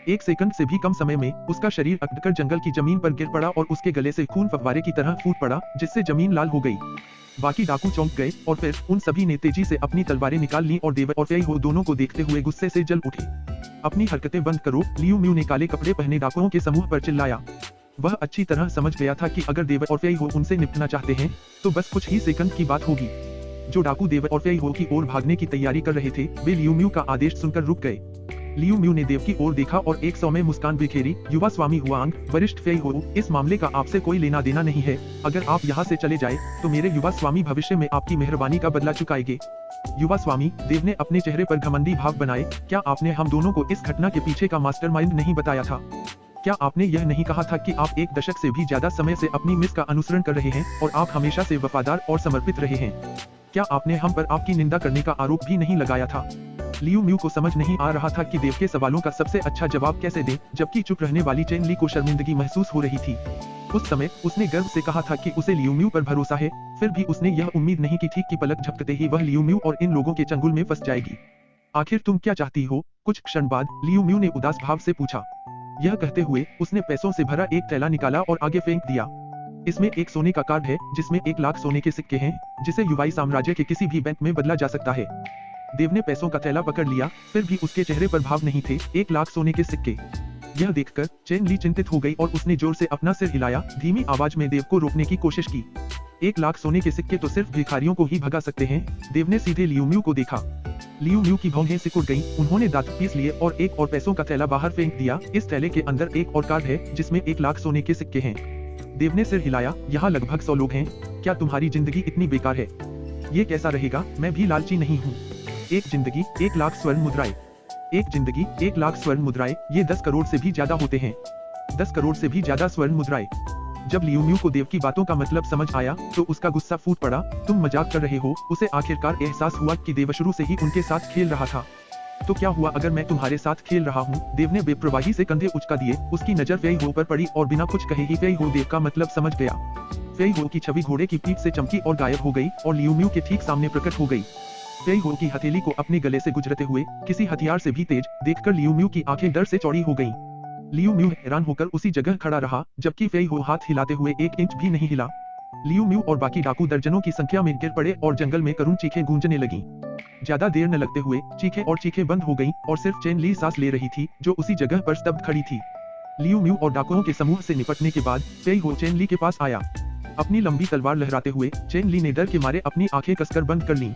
1 सेकंड से भी कम समय में उसका शरीर अकड़कर जंगल की जमीन पर गिर पड़ा और उसके गले से खून फव्वारे की तरह फूट पड़ा, जिससे जमीन लाल हो गई। बाकी डाकू चौंक गए और फिर उन सभी ने तेजी से अपनी तलवारें निकाल ली और देव और फेई हो दोनों को देखते हुए गुस्से से जल उठे। अपनी हरकतें बंद करो, लियू म्यू ने काले कपड़े पहने डाकुओं के समूह पर चिल्लाया। वह अच्छी तरह समझ गया था कि अगर देव और फेई हो उनसे निपटना चाहते हैं तो बस कुछ ही सेकंड की बात होगी। जो डाकू देव और फेई हो की ओर भागने की तैयारी कर रहे थे, वे लियू म्यू का आदेश सुनकर रुक गए। लियू म्यू ने देव की ओर देखा और एक सौम्य मुस्कान बिखेरी। युवा स्वामी हुआंग, वरिष्ठ फेई हो, इस मामले का आपसे कोई लेना देना नहीं है। अगर आप यहाँ से चले जाए तो मेरे युवा स्वामी भविष्य में आपकी मेहरबानी का बदला चुकाएंगे। युवा स्वामी, देव ने अपने चेहरे पर घमंडी भाव बनाए, क्या आपने हम दोनों को इस घटना के पीछे का मास्टरमाइंड नहीं बताया था? क्या आपने यह नहीं कहा था कि आप 1 दशक से भी ज्यादा समय से अपनी मिस का अनुसरण कर रहे हैं और आप हमेशा से वफादार और समर्पित रहे हैं? क्या आपने हम पर आपकी निंदा करने का आरोप भी नहीं लगाया था? लियू म्यू को समझ नहीं आ रहा था कि देव के सवालों का सबसे अच्छा जवाब कैसे दे, जबकि चुप रहने वाली चेन ली को शर्मिंदगी महसूस हो रही थी। उस समय उसने गर्व से कहा था कि उसे लियू म्यू पर भरोसा है, फिर भी उसने यह उम्मीद नहीं की थी कि पलक झपकते ही वह लियू म्यू और इन लोगों के चंगुल में फंस जाएगी। आखिर तुम क्या चाहती हो? कुछ क्षण बाद लियू म्यू ने उदास भाव से पूछा। यह कहते हुए उसने पैसों से भरा एक थैला निकाला और आगे फेंक दिया। इसमें एक सोने का कार्ड है जिसमें 1 लाख सोने के सिक्के हैं, जिसे युवाई साम्राज्य के किसी भी बैंक में बदला जा सकता है। देव ने पैसों का थैला पकड़ लिया, फिर भी उसके चेहरे पर भाव नहीं थे। 1 लाख सोने के सिक्के। यह देखकर चेन ली चिंतित हो गई और उसने जोर से अपना सिर हिलाया। धीमी आवाज में देव को रोकने की कोशिश की। 1 लाख सोने के सिक्के तो सिर्फ भिखारियों को ही भगा सकते हैं। देव ने सीधे लियू म्यू को देखा। लियू म्यू की भौहें सिकुड़ गईं। उन्होंने दांत पीस लिए और एक और पैसों का थैला बाहर फेंक दिया। इस थैले के अंदर एक और कार्ड है जिसमें 1 लाख सोने के सिक्के हैं। देव ने सिर हिलाया। यहाँ लगभग 100 लोग हैं। क्या तुम्हारी जिंदगी इतनी बेकार है? ये कैसा रहेगा? मैं भी लालची नहीं हूँ। 1 जिंदगी 1 लाख स्वर्ण मुद्राएं। 1 जिंदगी 1 लाख स्वर्ण मुद्राएं, ये 10 करोड़ से भी ज्यादा होते हैं। 10 करोड़ से भी ज्यादा स्वर्ण मुद्राएं। जब लियू म्यू को देव की बातों का मतलब समझ आया तो उसका गुस्सा फूट पड़ा। तुम मजाक कर रहे हो? उसे आखिरकार एहसास हुआ कि देव शुरू से ही उनके साथ खेल रहा था। तो क्या हुआ अगर मैं तुम्हारे साथ खेल रहा हूँ? देव ने बेप्रवाही से कंधे उचका दिए। उसकी नजर फेई हो पर पड़ी और बिना कुछ कहे ही फेई हो देव का मतलब समझ गया। फेई हो की छवि घोड़े की पीठ से चमकी और गायब हो गई और लियू म्यू के ठीक सामने प्रकट हो गई। फेई हो की हथेली को अपने गले से गुजरते हुए किसी हथियार से भी तेज देखकर लियू म्यू की आंखें डर से चौड़ी हो गईं। लियू म्यू हैरान होकर उसी जगह खड़ा रहा, जबकि फेई हो हाथ हिलाते हुए 1 इंच भी नहीं हिला। लियू म्यू और बाकी डाकू दर्जनों की संख्या में गिर पड़े और जंगल में करुण चीखें गूंजने लगीं। ज्यादा देर न लगते हुए चीखें बंद हो गईं और सिर्फ चेन ली सांस ले रही थी, जो उसी जगह पर स्तब्ध खड़ी थी। लियू म्यू और डाकुओं के समूह से निपटने के बाद फेई हो चेन ली के पास आया। अपनी लंबी तलवार लहराते हुए चेन ली ने डर के मारे अपनी आंखें कसकर बंद कर लीं।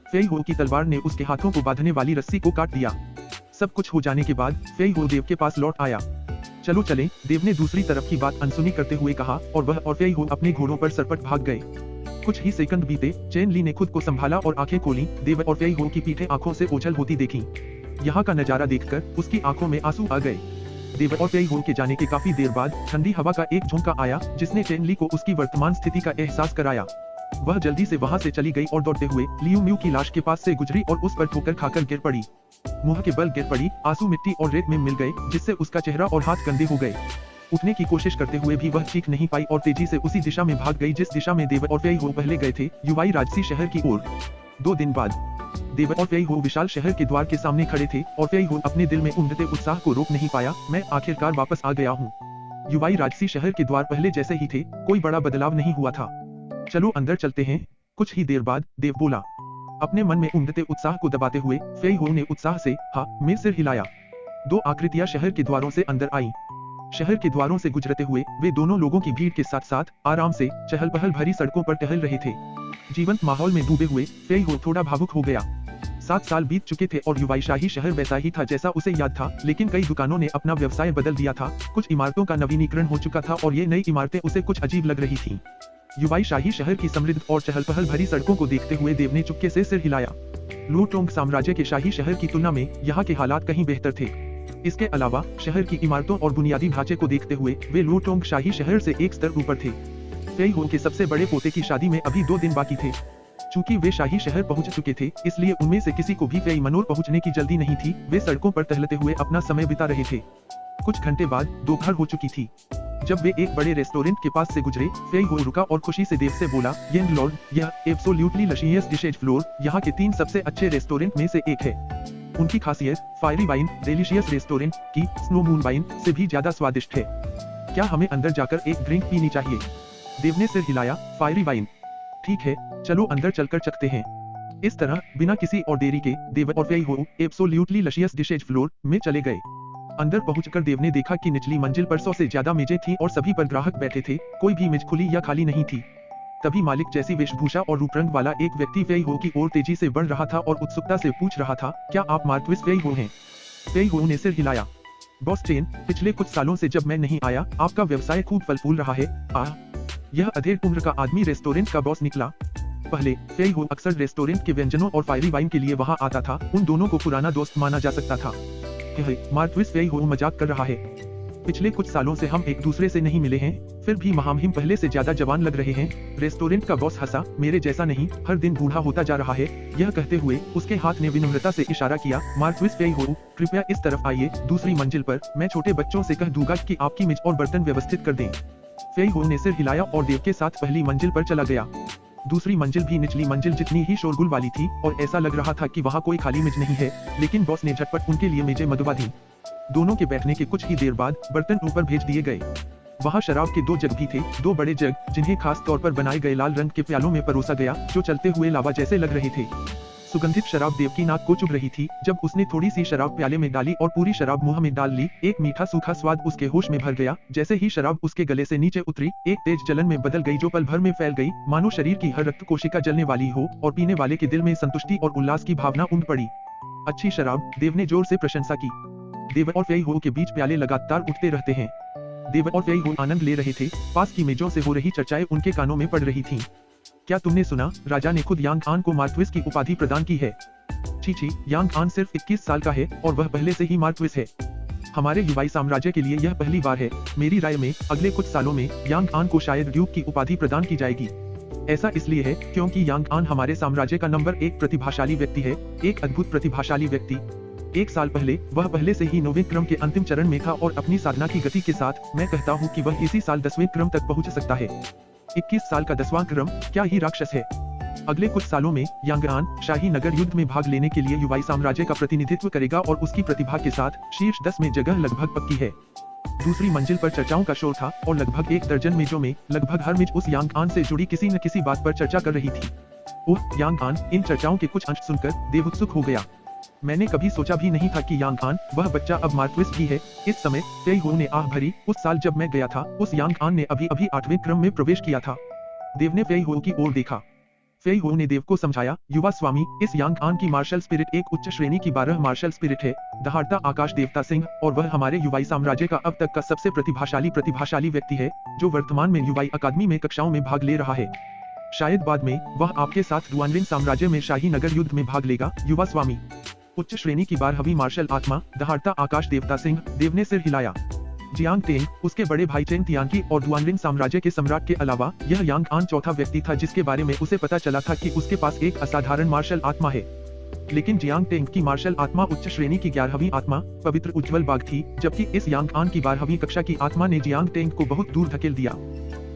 फेई हो की तलवार ने उसके हाथों को बांधने वाली रस्सी को काट दिया। सब कुछ हो जाने के बाद फेई हो देव के पास लौट आया। चलो चलें, देव ने दूसरी तरफ की बात अनसुनी करते हुए कहा और वह और फेई हो अपने घोड़ों पर सरपट भाग गए। कुछ ही सेकंड बीते, चेन ली ने खुद को संभाला और आंखें खोली। देव और फेई हो की पीठें आंखों से ओझल होती देखी। यहाँ का नजारा देखकर उसकी आंखों में आंसू आ गए। देव और फेई हो के जाने के काफी देर बाद ठंडी हवा का एक झोंका आया, जिसने चेन ली को उसकी वर्तमान स्थिति का एहसास कराया। वह जल्दी से वहां से चली गई और दौड़ते हुए लियू म्यू की लाश के पास से गुजरी और उस पर ठोकर खाकर गिर पड़ी। मुंह के बल गिर पड़ी, आंसू मिट्टी और रेत में मिल गए, जिससे उसका चेहरा और हाथ गंदे हो गए। उठने की कोशिश करते हुए भी वह चीख नहीं पाई और तेजी से उसी दिशा में भाग गई जिस दिशा में देव और फेई हो पहले गए थे, युवाई राजसी शहर की ओर। 2 दिन बाद देव और फेई हो विशाल शहर के द्वार के सामने खड़े थे और फेई हो अपने दिल में उमड़ते उत्साह को रोक नहीं पाया। मैं आखिरकार वापस आ गया हूँ। युवाई राजसी शहर के द्वार पहले जैसे ही थे, कोई बड़ा बदलाव नहीं हुआ था। चलो अंदर चलते हैं। कुछ ही देर बाद देव बोला। अपने मन में उमड़ते उत्साह को दबाते हुए फेई हो ने उत्साह से हाँ में सिर हिलाया। 2 आकृतियां शहर के द्वारों से अंदर आईं। शहर के द्वारों से गुजरते हुए वे दोनों लोगों की भीड़ के साथ साथ आराम से चहल पहल भरी सड़कों पर टहल रहे थे। जीवंत माहौल में डूबे हुए फेई हो थोड़ा भावुक हो गया। 7 साल बीत चुके थे और युवाई शाही शहर वैसा ही था जैसा उसे याद था, लेकिन कई दुकानों ने अपना व्यवसाय बदल दिया था। कुछ इमारतों का नवीनीकरण हो चुका था और ये नई इमारतें उसे कुछ अजीब लग रही थीं। युवाई शाही शहर की समृद्ध और चहल पहल भरी सड़कों को देखते हुए देव ने चुपके से सिर हिलाया। लूटोंग साम्राज्य के शाही शहर की तुलना में यहाँ के हालात कहीं बेहतर थे। इसके अलावा शहर की इमारतों और बुनियादी ढांचे को देखते हुए वे लूटोंग शाही शहर से एक स्तर ऊपर थे। फेई हो के सबसे बड़े पोते की शादी में अभी 2 दिन बाकी थे। चूंकि वे शाही शहर पहुंच चुके थे, इसलिए उनमें से किसी को भी फेई मनोर पहुंचने की जल्दी नहीं थी। वे सड़कों पर टहलते हुए अपना समय बिता रहे थे। कुछ घंटे बाद दोपहर हो चुकी थी। जब वे एक बड़े रेस्टोरेंट के पास से गुजरे, फेई हो रुका और खुशी से देव से बोला, यंग लॉर्ड, यह एब्सोल्युटली लशियस डिशेज फ्लोर यहाँ के 3 सबसे अच्छे रेस्टोरेंट में से एक है। उनकी खासियत फायरी वाइन डेलिशियस रेस्टोरेंट की स्नो मून वाइन से भी ज्यादा स्वादिष्ट है। क्या हमें अंदर जाकर एक ड्रिंक पीनी चाहिए? देव ने सिर हिलाया। फायरी वाइन, ठीक है, चलो अंदर चलकर चखते हैं। इस तरह बिना किसी और देरी के देव और फेई हो एब्सोल्युटली लशियस डिशेज फ्लोर में चले गए। अंदर पहुंचकर देव ने देखा कि निचली मंजिल पर 100 से ज्यादा मेजें थीं और सभी पर ग्राहक बैठे थे। कोई भी मेज खुली या खाली नहीं थी। तभी मालिक जैसी वेशभूषा और रूपरंग वाला एक व्यक्ति फेई हो की ओर तेजी से बढ़ रहा था और उत्सुकता से पूछ रहा था, क्या आप मार्क्विस फेई हो हैं? फेई हो ने सिर हिलाया। बॉस चेन, पिछले कुछ सालों से जब मैं नहीं आया, आपका व्यवसाय खूब फल फूल रहा है। यह अधेड़ उम्र का आदमी रेस्टोरेंट का बॉस निकला। पहले फेई हो अक्सर रेस्टोरेंट के व्यंजनों और फायरी वाइन के लिए वहां आता था। उन दोनों को पुराना दोस्त माना जा सकता था। मार्क्विस फेई हो मजाक कर रहा है। पिछले कुछ सालों से हम एक दूसरे से नहीं मिले हैं, फिर भी महामहिम पहले से ज्यादा जवान लग रहे हैं। रेस्टोरेंट का बॉस हंसा। मेरे जैसा नहीं, हर दिन बूढ़ा होता जा रहा है। यह कहते हुए उसके हाथ ने विनम्रता से इशारा किया। मार्क्विस फेई हो, कृपया इस तरफ आइए। दूसरी मंजिल पर मैं छोटे बच्चों से कह दूंगा कि आपकी मेज और बर्तन व्यवस्थित कर दें। फेई हो ने सिर हिलाया और देव के साथ पहली मंजिल पर चला गया। दूसरी मंजिल भी निचली मंजिल जितनी ही शोरगुल वाली थी और ऐसा लग रहा था कि वहाँ कोई खाली मेज नहीं है, लेकिन बॉस ने झटपट उनके लिए मेजें मंगवा दी। दोनों के बैठने के कुछ ही देर बाद बर्तन ऊपर भेज दिए गए। वहाँ शराब के 2 जग भी थे, 2 बड़े जग, जिन्हें खास तौर पर बनाए गए लाल रंग के प्यालों में परोसा गया, जो चलते हुए लावा जैसे लग रहे थे। सुगंधित शराब देव की नाक को चुभ रही थी। जब उसने थोड़ी सी शराब प्याले में डाली और पूरी शराब मुंह में डाल ली, एक मीठा सूखा स्वाद उसके होश में भर गया। जैसे ही शराब उसके गले से नीचे उतरी, एक तेज जलन में बदल गई जो पल भर में फैल गई, मानो शरीर की हर रक्त कोशिका जलने वाली हो और पीने वाले के दिल में संतुष्टि और उल्लास की भावना उमड़ पड़ी। अच्छी शराब, देव ने जोर से प्रशंसा की। देव और फेई हो के बीच प्याले लगातार उठते रहते हैं। देव और फेई हो आनंद ले रहे थे। पास की मेजों से हो रही चर्चाएं उनके कानों में पड़ रही थीं। क्या तुमने सुना, राजा ने खुद यांग आन को मार्क्विस की उपाधि प्रदान की है? छी, यांग आन सिर्फ 21 साल का है और वह पहले से ही मार्क्विस है। हमारे युवाई साम्राज्य के लिए यह पहली बार है। मेरी राय में अगले कुछ सालों में यांग आन को शायद ड्यूक की उपाधि प्रदान की जाएगी। ऐसा इसलिए है क्योंकि यांग आन हमारे साम्राज्य का नंबर 1 प्रतिभाशाली व्यक्ति है। एक अद्भुत प्रतिभाशाली व्यक्ति। 1 साल पहले वह पहले से ही 9वें क्रम के अंतिम चरण में था और अपनी साधना की गति के साथ मैं कहता हूँ कि वह इसी साल 10वें क्रम तक पहुँच सकता है। 21 साल का 10वां क्रम क्या ही राक्षस है। अगले कुछ सालों में यांगआन शाही नगर युद्ध में भाग लेने के लिए युवाई साम्राज्य का प्रतिनिधित्व करेगा और उसकी प्रतिभा के साथ शीर्ष 10 में जगह लगभग पक्की है। दूसरी मंजिल पर चर्चाओं का शोर था और लगभग 1 दर्जन मेजों में लगभग हर मेज उस यांगआन से जुड़ी किसी न किसी बात पर चर्चा कर रही थी। ओह यांगआन इन चर्चाओं के कुछ अंश सुनकर देव उत्सुक हो गया। मैंने कभी सोचा भी नहीं था कि यांगआन वह बच्चा अब मार्क्विस भी है। इस समय फेई हो ने आह भरी। उस साल जब मैं गया था उस यांगआन ने अभी अभी 8वें क्रम में प्रवेश किया था। देव ने फेई हो की ओर देखा। फेई हो ने देव को समझाया, युवा स्वामी, इस यांगआन की मार्शल स्पिरिट एक उच्च श्रेणी की 12 मार्शल स्पिरिट है। दहाड़ता आकाश देवता सिंह और वह हमारे युवाई साम्राज्य का अब तक का सबसे प्रतिभाशाली व्यक्ति है जो वर्तमान में युवाई अकादमी में कक्षाओं में भाग ले रहा है। शायद बाद में वह आपके साथ डुआनलिन साम्राज्य में शाही नगर युद्ध में भाग लेगा। युवा स्वामी, उच्च श्रेणी की 12वीं मार्शल आत्मा, दहाड़ता आकाश देवता सिंह। देव ने सिर हिलाया। जियांग टेंग, उसके बड़े भाई चेन तियानकी और डुआनलिन साम्राज्य के सम्राट के अलावा यह यांगआन चौथा व्यक्ति था जिसके बारे में उसे पता चला था कि उसके पास एक असाधारण मार्शल आत्मा है। लेकिन जियांग टेंग की मार्शल आत्मा उच्च श्रेणी की 11वीं आत्मा, पवित्र उज्ज्वल बाघ थी, जबकि इस यांगआन की 12वीं कक्षा की आत्मा ने जियांग टेंग को बहुत दूर धकेल दिया।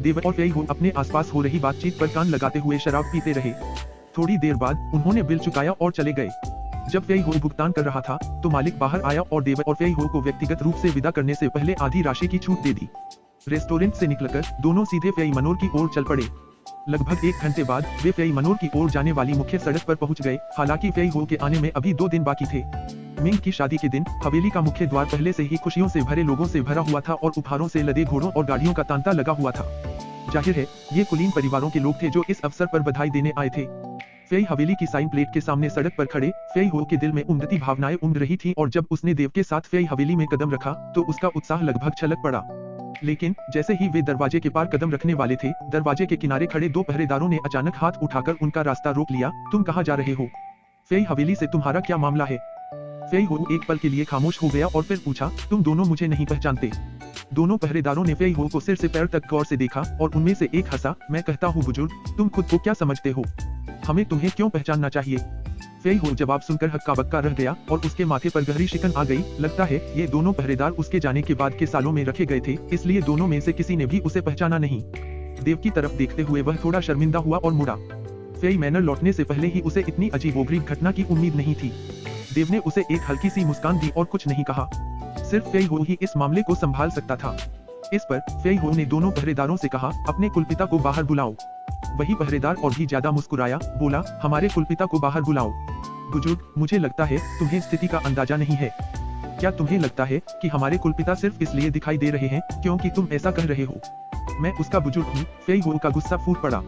देव और फेई हो अपने आसपास हो रही बातचीत पर कान लगाते हुए शराब पीते रहे। थोड़ी देर बाद उन्होंने बिल चुकाया और चले गए। जब फेई हो भुगतान कर रहा था तो मालिक बाहर आया और देव और फेई हो को व्यक्तिगत रूप से विदा करने से पहले आधी राशि की छूट दे दी। रेस्टोरेंट से निकलकर दोनों सीधे फेई मनोर की ओर चल पड़े। लगभग 1 घंटे बाद वे फेई मनोर की ओर जाने वाली मुख्य सड़क पर पहुंच गए। हालांकि फेई हो के आने में अभी 2 दिन बाकी थे। मिंग की शादी के दिन हवेली का मुख्य द्वार पहले से ही खुशियों से भरे लोगों से भरा हुआ था और उपहारों से लदे घोड़ों और गाड़ियों का तांता लगा हुआ था। जाहिर है ये कुलीन परिवारों के लोग थे जो इस अवसर पर बधाई देने आए थे। फेई हवेली की साइन प्लेट के सामने सड़क पर खड़े फेई हो के दिल में उम्दती भावनाएं उमड़ रही थी और जब उसने देव के साथ फेई हवेली में कदम रखा तो उसका उत्साह लगभग छलक पड़ा। लेकिन जैसे ही वे दरवाजे के पार कदम रखने वाले थे, दरवाजे के किनारे खड़े 2 पहरेदारों ने अचानक हाथ उठाकर उनका रास्ता रोक लिया। तुम कहाँ जा रहे हो? फेई हवेली से तुम्हारा क्या मामला है? फेई हो एक पल के लिए खामोश हो गया और फिर पूछा, तुम दोनों मुझे नहीं पहचानते? दोनों पहरेदारों ने फेई हो को सिर से पैर तक गौर से देखा और उनमें से एक हंसा। मैं कहता हूँ बुजुर्ग, तुम खुद को क्या समझते हो? हमें तुम्हें क्यों पहचानना चाहिए? फेई हो जवाब सुनकर हक्का बक्का रह गया और उसके माथे पर गहरी शिकन आ गई। लगता है ये दोनों पहरेदार उसके जाने के बाद के सालों में रखे गए थे, इसलिए दोनों में से किसी ने भी उसे पहचाना नहीं। देव की तरफ देखते हुए वह थोड़ा शर्मिंदा हुआ और मुड़ा। फेई मैनर लौटने से पहले ही उसे इतनी अजीबोगरीब घटना की उम्मीद नहीं थी। देव ने उसे एक हल्की सी मुस्कान दी और कुछ नहीं कहा। सिर्फ फेई हो ही इस मामले को संभाल सकता था। इस पर फेई हो ने दोनों पहरेदारों से कहा, अपने कुलपिता को बाहर बुलाओ। वही पहरेदार और भी ज्यादा मुस्कुराया, बोला, हमारे कुलपिता को बाहर बुलाओ। बुजुर्ग, मुझे लगता है तुम्हें स्थिति का अंदाजा नहीं है। क्या तुम्हें लगता है कि हमारे कुलपिता सिर्फ इसलिए दिखाई दे रहे हैं क्योंकि तुम ऐसा कह रहे हो? मैं उसका बुजुर्ग हूँ। फेई हो का गुस्सा फूट पड़ा।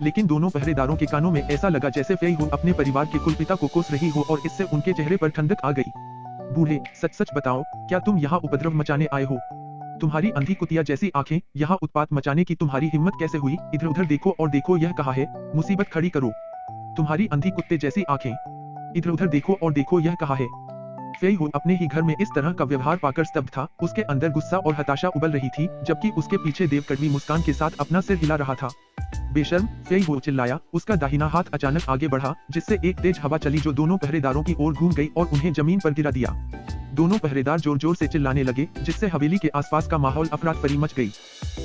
लेकिन दोनों पहरेदारों के कानों में ऐसा लगा जैसे फेई हो अपने परिवार के कुलपिता को कोस रही हो और इससे उनके चेहरे पर ठंडक आ गई। बूढ़े, सच सच बताओ, क्या तुम यहाँ उपद्रव मचाने आए हो? तुम्हारी अंधी कुतिया जैसी आंखें, यहाँ उत्पात मचाने की तुम्हारी हिम्मत कैसे हुई? इधर उधर देखो और देखो यह कहाँ है? मुसीबत खड़ी करो। तुम्हारी अंधी कुत्ते जैसी आंखें, इधर उधर देखो और देखो यह कहाँ है? फेई हो अपने ही घर में इस तरह का व्यवहार पाकर स्तब्ध था। उसके अंदर गुस्सा और हताशा उबल रही थी, जबकि उसके पीछे देव कड़वी मुस्कान के साथ अपना सिर हिला रहा था। बेशर्म, फेई हो चिल्लाया। उसका दाहिना हाथ अचानक आगे बढ़ा, जिससे एक तेज हवा चली जो दोनों पहरेदारों की ओर घूम गई और उन्हें जमीन पर गिरा दिया। दोनों पहरेदार जोर जोर से चिल्लाने लगे, जिससे हवेली के आसपास का माहौल अफरा-तफरी मच गई।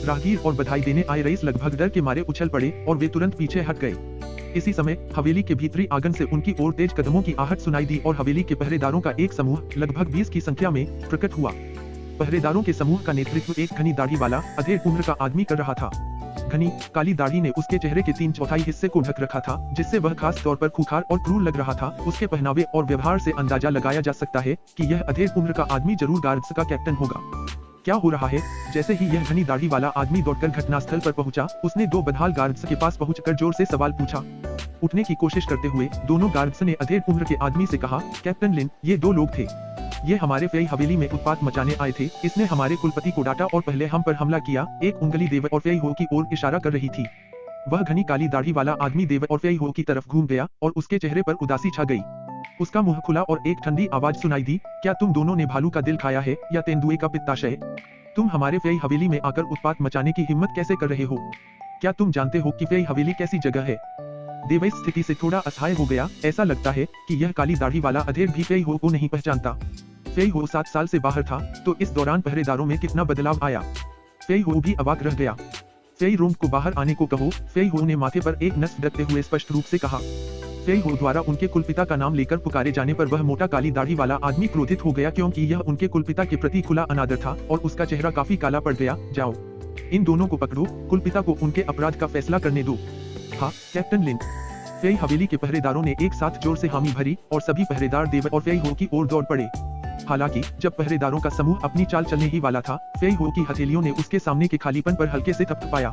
राहगीर और बधाई देने आए रईस लगभग डर के मारे उछल पड़े और वे तुरंत पीछे हट गए। इसी समय हवेली के भीतरी आंगन से उनकी ओर तेज कदमों की आहट सुनाई दी और हवेली के पहरेदारों का एक समूह लगभग 20 की संख्या में प्रकट हुआ। पहरेदारों के समूह का नेतृत्व एक घनी दाढ़ी वाला अधेड़ उम्र का आदमी कर रहा था। घनी काली दाढ़ी ने उसके चेहरे के 3/4 हिस्से को ढक रखा था, जिससे वह खास तौर पर खूंखार और क्रूर लग रहा था। उसके पहनावे और व्यवहार से अंदाजा लगाया जा सकता है कि यह अधेड़ उम्र का आदमी जरूर गार्ड्स का कैप्टन होगा। क्या हो रहा है? जैसे ही यह घनी दाढ़ी वाला आदमी दौड़कर घटनास्थल पर पहुंचा, उसने 2 बदहाल गार्ड्स के पास पहुंचकर जोर से सवाल पूछा। उठने की कोशिश करते हुए दोनों गार्ड्स ने अधेड़ उम्र के आदमी से कहा, कैप्टन लिन, ये 2 लोग थे। ये हमारे फेई हवेली में उत्पात मचाने आए थे। इसने हमारे कुलपति को डांटा और पहले हम पर हमला किया। एक उंगली देव और फेई हो की ओर इशारा कर रही थी। वह घनी काली दाढ़ी वाला आदमी देव और फेई हो की तरफ घूम गया और उसके चेहरे पर उदासी छा गई। उसका मुंह खुला और एक ठंडी आवाज सुनाई दी, क्या तुम दोनों ने भालू का दिल खाया है या तेंदुए का पित्ताशय? तुम हमारे फेई हवेली में आकर उत्पात मचाने की हिम्मत कैसे कर रहे हो? क्या तुम जानते हो कि फेई हवेली कैसी जगह है? देव इस स्थिति से थोड़ा असहाय हो गया। ऐसा लगता है कि यह काली दाढ़ी वाला अधेड़ भी फेई हो को नहीं पहचानता। फेई हो 7 साल से बाहर था, तो इस दौरान पहरेदारों में कितना बदलाव आया। फेई हो भी अवाक रह गया। फेई रोंग को बाहर आने को कहो, फेई हो ने माथे पर एक नस रखते हुए स्पष्ट रूप से कहा। फेई हो द्वारा उनके कुलपिता का नाम लेकर पुकारे जाने पर वह मोटा काली दाढ़ी वाला आदमी क्रोधित हो गया, क्योंकि यह उनके कुलपिता के प्रति खुला अनादर था और उसका चेहरा काफी काला पड़ गया। जाओ, इन दोनों को पकड़ो, कुलपिता को उनके अपराध का फैसला करने दो। हाँ कैप्टन लिन। फेई हवेली के पहरेदारों ने एक साथ जोर से हामी भरी और सभी पहरेदार देव और फेई हो की ओर दौड़ पड़े। हालांकि जब पहरेदारों का समूह अपनी चाल चलने ही वाला था, फेई हो की हथेलियों ने उसके सामने के खालीपन पर हल्के से थपथपाया।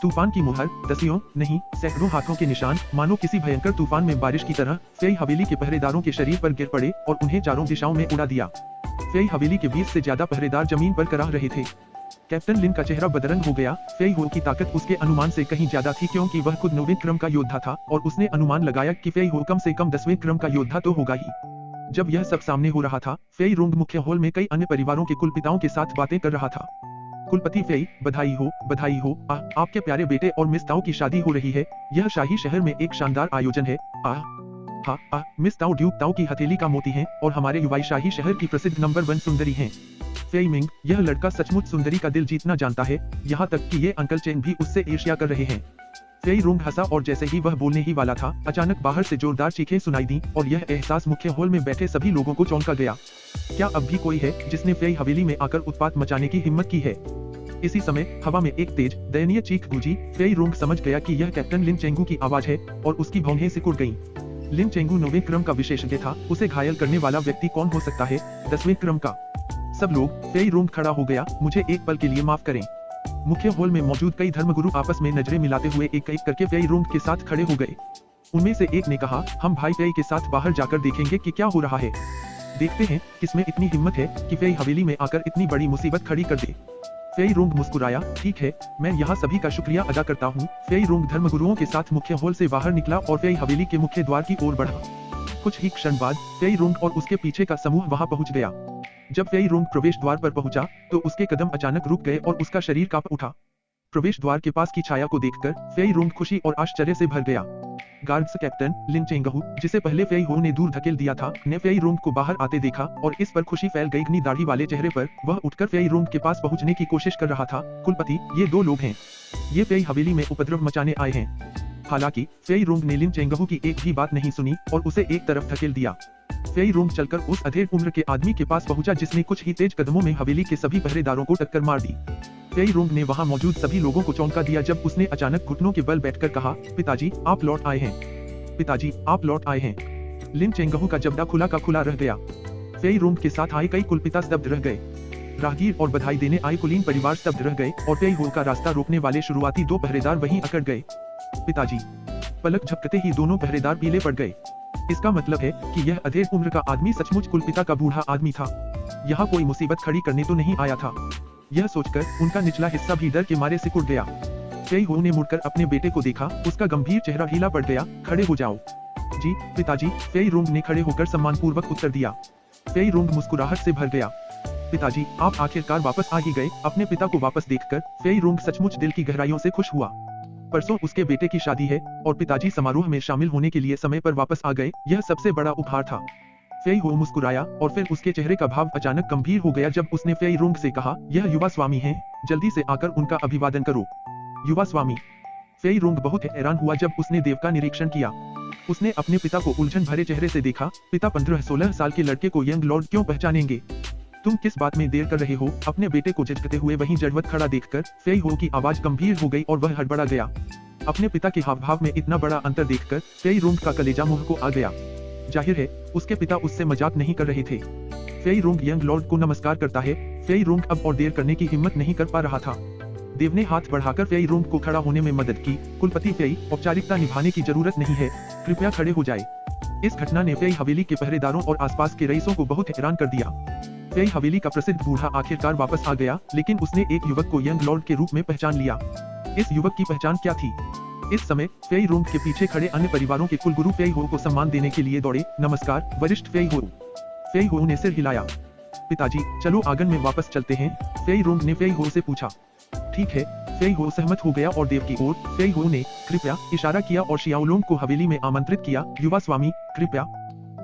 तूफान की मुहर, दसियों नहीं सैकड़ों हाथों के निशान, मानो किसी भयंकर तूफान में बारिश की तरह फेई हवेली के पहरेदारों के शरीर पर गिर पड़े और उन्हें चारों दिशाओं में उड़ा दिया। फेई हवेली के 20 से ज्यादा पहरेदार जमीन पर कराह रहे थे। कैप्टन लिन का चेहरा बदरंग हो गया। फेई हो की ताकत उसके अनुमान से कहीं ज्यादा थी, क्योंकि वह खुद 9वें क्रम का योद्धा था और उसने अनुमान लगाया कि फेई हो कम से कम 10वें क्रम का योद्धा तो होगा ही। जब यह सब सामने हो रहा था, फेई रोंग मुख्य हॉल में कई अन्य परिवारों के कुलपिताओं के साथ बातें कर रहा था। कुलपति फेई, बधाई हो, बधाई हो। आपके प्यारे बेटे और मिस ताओ की शादी हो रही है। यह शाही शहर में एक शानदार आयोजन है। मिस ताओ ड्यूक ताओ की हथेली का मोती है और हमारे युवाई शाही शहर की प्रसिद्ध नंबर 1 सुंदरी हैं। फेई मिंग, यह लड़का सचमुच सुंदरी का दिल जीतना जानता है, यहाँ तक कि ये अंकल चेंग भी उससे ईर्ष्या कर रहे हैं। फेई रोंग हंसा और जैसे ही वह बोलने ही वाला था, अचानक बाहर से जोरदार चीखें सुनाई दी और यह एहसास मुख्य हॉल में बैठे सभी लोगों को चौंका गया। क्या अब भी कोई है जिसने फेई हवेली में आकर उत्पात मचाने की हिम्मत की है? इसी समय हवा में एक तेज दयनीय चीख गूंजी। फेई रोंग समझ गया कि यह कैप्टन लिन चेंगू की आवाज है और उसकी भौहें सिकुड़ गईं। लिन चेंगू 9वें क्रम का विशेषज्ञ था, उसे घायल करने वाला व्यक्ति कौन हो सकता है? 10वें क्रम का। सब लोग। फेई रोंग खड़ा हो गया। मुझे एक पल के लिए माफ करें। मुख्य हॉल में मौजूद कई धर्मगुरु आपस में नजरें मिलाते हुए एक एक करके फेई रोंग के साथ खड़े हो गए। उनमें से एक ने कहा, हम भाई फेई के साथ बाहर जाकर देखेंगे कि क्या हो रहा है। देखते हैं किसमें इतनी हिम्मत है कि फेई हवेली में आकर इतनी बड़ी मुसीबत खड़ी कर दे। फेई रोंग मुस्कुराया, ठीक है, मैं यहाँ सभी का शुक्रिया अदा करता हूँ। फेई रोंग धर्मगुरुओं के साथ मुख्य हॉल से बाहर निकला और फेई हवेली के मुख्य द्वार की ओर बढ़ा। कुछ ही क्षण बाद फेई रोंग और उसके पीछे का समूह वहां पहुंच गया। जब फेई रोंग प्रवेश द्वार पर पहुंचा, तो उसके कदम अचानक रुक गए और उसका शरीर कांप उठा। प्रवेश द्वार के पास की छाया को देखकर फेई रोंग खुशी और आश्चर्य से भर गया। गार्ड्स कैप्टन लिन चेंगहू, जिसे पहले फेई हो ने दूर धकेल दिया था, ने फेई रोंग को बाहर आते देखा और इस पर खुशी फैल गई। घनी दाढ़ी वाले चेहरे पर वह उठकर फेई रोंग के पास पहुंचने की कोशिश कर रहा था। कुलपति, ये 2 लोग हैं। ये फेई हवेली में उपद्रव मचाने आए हैं। हालांकि फेई रोंग ने लिन चेंगहू की एक भी बात नहीं सुनी और उसे एक तरफ धकेल दिया। फेई रोंग चलकर उस अधेड़ उम्र के आदमी के पास पहुंचा, जिसने कुछ ही तेज कदमों में हवेली के सभी पहरेदारों को टक्कर मार दी। फेई रोंग ने वहां मौजूद सभी लोगों को चौंका दिया जब उसने अचानक घुटनों के बल बैठकर कहा, पिताजी आप लौट आए हैं। पिताजी आप लौट आए हैं। लिन चेंगहू का जबड़ा खुला का खुला रह गया। फेई रोंग के साथ आए कई कुलपिता स्तब्ध रह गए। राहगीर और बधाई देने आए कुलीन परिवार स्तब्ध रह गए और फेई हो का रास्ता रोकने वाले शुरुआती 2 पहरेदार वहीं अकड़ गए। पिताजी। पलक झपकते ही दोनों पहरेदार पीले पड़ गए। इसका मतलब है कि यह अधेड़ उम्र का आदमी सचमुच कुलपिता का बूढ़ा आदमी था। यहाँ कोई मुसीबत खड़ी करने तो नहीं आया था। यह सोचकर उनका निचला हिस्सा भी डर के मारे सिकुड़ गया। फेई हो ने मुड़कर अपने बेटे को देखा, उसका गंभीर चेहरा ढीला पड़ गया। खड़े हो जाओ। जी पिताजी, फेई रोंग ने खड़े होकर सम्मानपूर्वक उत्तर दिया। फेई रोंग मुस्कुराहट से भर गया। पिताजी आप आखिरकार वापस आ ही गए। अपने पिता को वापस देखकर फेई रोंग सचमुच दिल की गहराइयों से खुश हुआ। परसों उसके बेटे की शादी है और पिताजी समारोह में शामिल होने के लिए समय पर वापस आ गए, यह सबसे बड़ा उपहार था। फेई हो मुस्कुराया और फिर उसके चेहरे का भाव अचानक गंभीर हो गया जब उसने फेई रोंग से कहा, यह युवा स्वामी हैं, जल्दी से आकर उनका अभिवादन करो। युवा स्वामी। फेई रोंग बहुत हैरान हुआ जब उसने देव का निरीक्षण किया। उसने अपने पिता को उलझन भरे चेहरे से देखा। पिता 15-16 साल के लड़के को यंग लॉर्ड क्यों पहचानेंगे? तुम किस बात में देर कर रहे हो? अपने बेटे को झिझकते हुए वहीं जड़वत खड़ा देखकर फेई हो की आवाज गंभीर हो गई और वह हड़बड़ा गया। अपने पिता के हाव भाव में इतना बड़ा अंतर देखकर फेई रोंग का कलेजा मुंह को आ गया। जाहिर है उसके पिता उससे मजाक नहीं कर रहे थे। फेई रोंग यंग लॉर्ड को नमस्कार करता है। फेई रोंग अब और देर करने की हिम्मत नहीं कर पा रहा था। देव ने हाथ बढ़ाकर फेई रोंग को खड़ा होने में मदद की। कुलपति फेई, औपचारिकता निभाने की जरूरत नहीं है, कृपया खड़े हो जाए। इस घटना ने फेई हवेली के पहरेदारों और आसपास के रईसों को बहुत हैरान कर दिया। फेई हवेली का प्रसिद्ध बूढ़ा आखिरकार वापस आ गया, लेकिन उसने एक युवक को यंग लॉर्ड के रूप में पहचान लिया। इस युवक की पहचान क्या थी? इस समय फेई रोंग के पीछे खड़े अन्य परिवारों के कुलगुरु फेई हो को सम्मान देने के लिए दौड़े। नमस्कार वरिष्ठ फेई हो। फेई हो ने सिर हिलाया। पिताजी चलो आंगन में वापस चलते हैं। फेई रोंग ने फेई हो से पूछा। ठीक है, फेई हो सहमत हो गया और देव की ओर फेई हो ने कृपया इशारा किया और शियाओलोंग को हवेली में आमंत्रित किया। युवा स्वामी कृपया।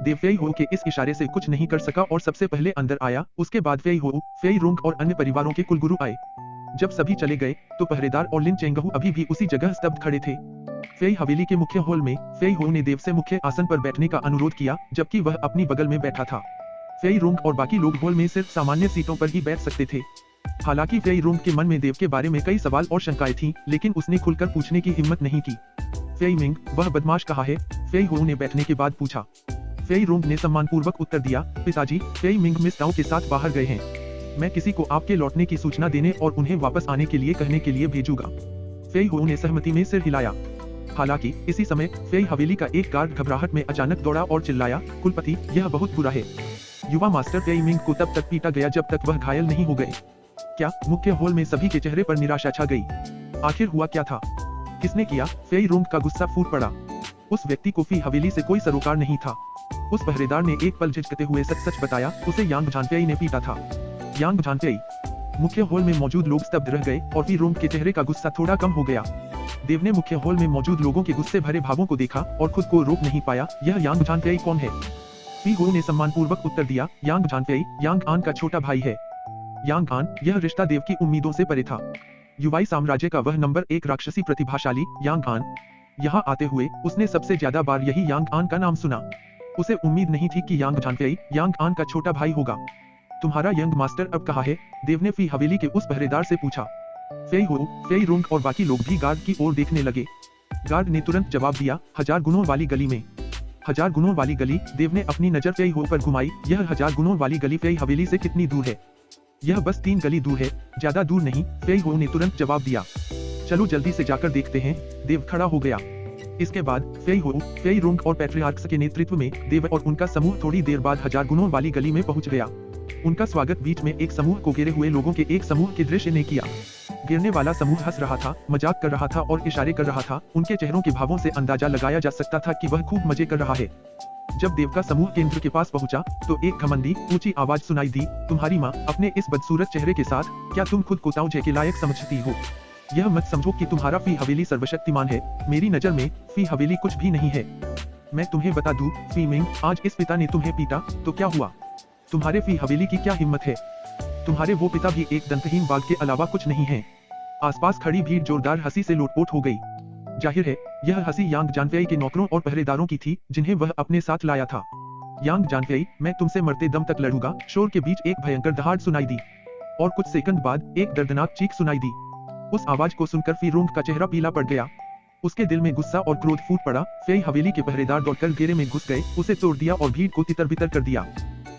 देव फेई हो के इस इशारे से कुछ नहीं कर सका और सबसे पहले अंदर आया। उसके बाद फेई हो, फेई रुंग और अन्य परिवारों के कुलगुरु आए। जब सभी चले गए तो पहरेदार और लिन चेंगहू अभी भी उसी जगह स्तब्ध खड़े थे। फेई हवेली के मुख्य हॉल में फेई हो ने देव से मुख्य आसन पर बैठने का अनुरोध किया, जबकि वह अपनी बगल में बैठा था। फेई रुंग और बाकी लोग हॉल में सिर्फ सामान्य सीटों पर ही बैठ सकते थे। हालांकि फेई रुंग के मन में देव के बारे में कई सवाल और शंकाएं थीं, लेकिन उसने खुलकर पूछने की हिम्मत नहीं की। फेई मिंग, वह बदमाश कहाँ है? फेई हो ने बैठने के बाद पूछा। फेई रुंग ने सम्मानपूर्वक उत्तर दिया, पिताजी, फेई मिंग मिस ताओ के साथ बाहर गए हैं। मैं किसी को आपके लौटने की सूचना देने और उन्हें वापस आने के लिए कहने के लिए भेजूंगा। फेई हो ने सहमति में सिर हिलाया। हालांकि इसी समय फेई हवेली का एक गार्ड घबराहट में अचानक दौड़ा और चिल्लाया, कुलपति, यह बहुत बुरा है। युवा मास्टर फेई मिंग को तब तक पीटा गया जब तक वह घायल नहीं हो गए। क्या? मुख्य हॉल में सभी के चेहरे पर निराशा छा गई। आखिर हुआ क्या था? किसने किया? फेई रुंग का गुस्सा फूट पड़ा। उस व्यक्ति को फी हवेली से कोई सरोकार नहीं था। उस पहरेदार ने एक पल झिझकते हुए सच सच बताया, उसे यांग झानफेई ने पीटा था। यांग झानफेई। मुख्य हॉल में मौजूद लोग स्तब्ध रह गए और फी रुंग के चेहरे का गुस्सा थोड़ा कम हो गया। देव ने मुख्य हॉल में मौजूद लोगों के गुस्से भरे भावों को देखा और खुद को रोक नहीं पाया। यह यांग झानफेई कौन है? फी हो ने सम्मानपूर्वक उत्तर दिया, यांग झानफेई यांग आन का छोटा भाई है। यांग आन, यह रिश्ता देव की उम्मीदों से परे था। युवाई साम्राज्य का वह नंबर 1 राक्षसी प्रतिभाशाली यांग आन। यहाँ आते हुए उसने सबसे ज्यादा बार यही यांग आन का नाम सुना। उसे उम्मीद नहीं थी कि यांग झानफेई यांग आन का छोटा भाई होगा। तुम्हारा यंग मास्टर अब कहाँ है? देव ने फी हवेली के उस पहरेदार से पूछा। फेई हो, फेई रुंग और बाकी लोग भी गार्ड की ओर देखने लगे। गार्ड ने तुरंत जवाब दिया, 1000 गुणों वाली गली में। 1000 गुणों वाली गली? देव ने अपनी नजर फेई हो पर घुमाई। यह 1000 गुणों वाली गली फेई हवेली से कितनी दूर है? यह बस 3 गली दूर है, ज्यादा दूर नहीं, फेई हो ने तुरंत जवाब दिया। चलो जल्दी से जाकर देखते हैं। देव खड़ा हो गया। इसके बाद फेई हो, फेई रुंग और पैट्रियार्क्स के नेतृत्व में देव और उनका समूह थोड़ी देर बाद 1000 गुणों वाली गली में पहुंच गया। उनका स्वागत बीच में एक समूह को घेरे हुए लोगों के एक समूह के दृश्य ने किया। गिरने वाला समूह हंस रहा था, मजाक कर रहा था और इशारे कर रहा था। उनके चेहरों के भावों से अंदाजा लगाया जा सकता था कि वह खूब मजे कर रहा है। जब देव का समूह केंद्र के पास पहुंचा, तो एक घमंडी ऊंची आवाज सुनाई दी, तुम्हारी माँ अपने इस बदसूरत चेहरे के साथ, क्या तुम खुद को ताऊ जे के लायक समझती हो? यह मत समझो कि तुम्हारा फी हवेली सर्वशक्तिमान है। मेरी नजर में फी हवेली कुछ भी नहीं है। मैं तुम्हें बता दूं, फी मिंग, आज इस पिता ने तुम्हें पीटा तो क्या हुआ? तुम्हारे फी हवेली की क्या हिम्मत है? तुम्हारे वो पिता भी एक दंतहीन बाघ के अलावा कुछ नहीं है। आसपास खड़ी भीड़ जोरदार हंसी से लोटपोट हो गई। जाहिर है यह हंसी यांग जानफेई के नौकरों और पहरेदारों की थी, जिन्हें वह अपने साथ लाया था। यांग जानफेई, मैं तुमसे मरते दम तक लड़ूंगा। शोर के बीच एक भयंकर दहाड़ सुनाई दी और कुछ सेकंड बाद एक दर्दनाक चीख सुनाई दी। उस आवाज को सुनकर फी रुंग का चेहरा पीला पड़ गया। उसके दिल में गुस्सा और क्रोध फूट पड़ा। फेई हवेली के पहरेदार दौड़कर घेरे में घुस गए, उसे तोड़ दिया और भीड़ को तितर-बितर कर दिया।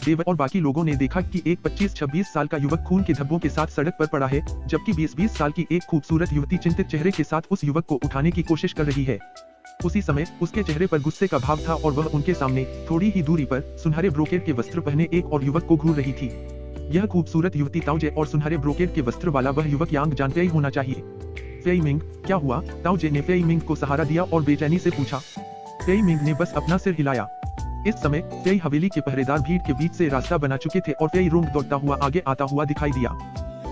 देव और बाकी लोगों ने देखा कि एक 25-26 साल का युवक खून के धब्बों के साथ सड़क पर पड़ा है, जबकि 20-20 साल की एक खूबसूरत युवती चिंतित चेहरे के साथ उस युवक को उठाने की कोशिश कर रही है। उसी समय उसके चेहरे पर गुस्से का भाव था और वह उनके सामने थोड़ी ही दूरी पर सुनहरे ब्रोकेड के वस्त्र पहने एक और युवक को घूर रही थी। यह खूबसूरत युवती ताऊ जे और सुनहरे ब्रोकेड के वस्त्र वाला वह युवक यांग जानफेई होना चाहिए। फेई मिंग, क्या हुआ? ताऊ जे ने फेई मिंग को सहारा दिया और बेचैनी से पूछा। फेई मिंग ने बस अपना सिर हिलाया। इस समय फेई हवेली के पहरेदार भीड़ के बीच से रास्ता बना चुके थे और फेई रुंग दौड़ता हुआ आगे आता हुआ दिखाई दिया।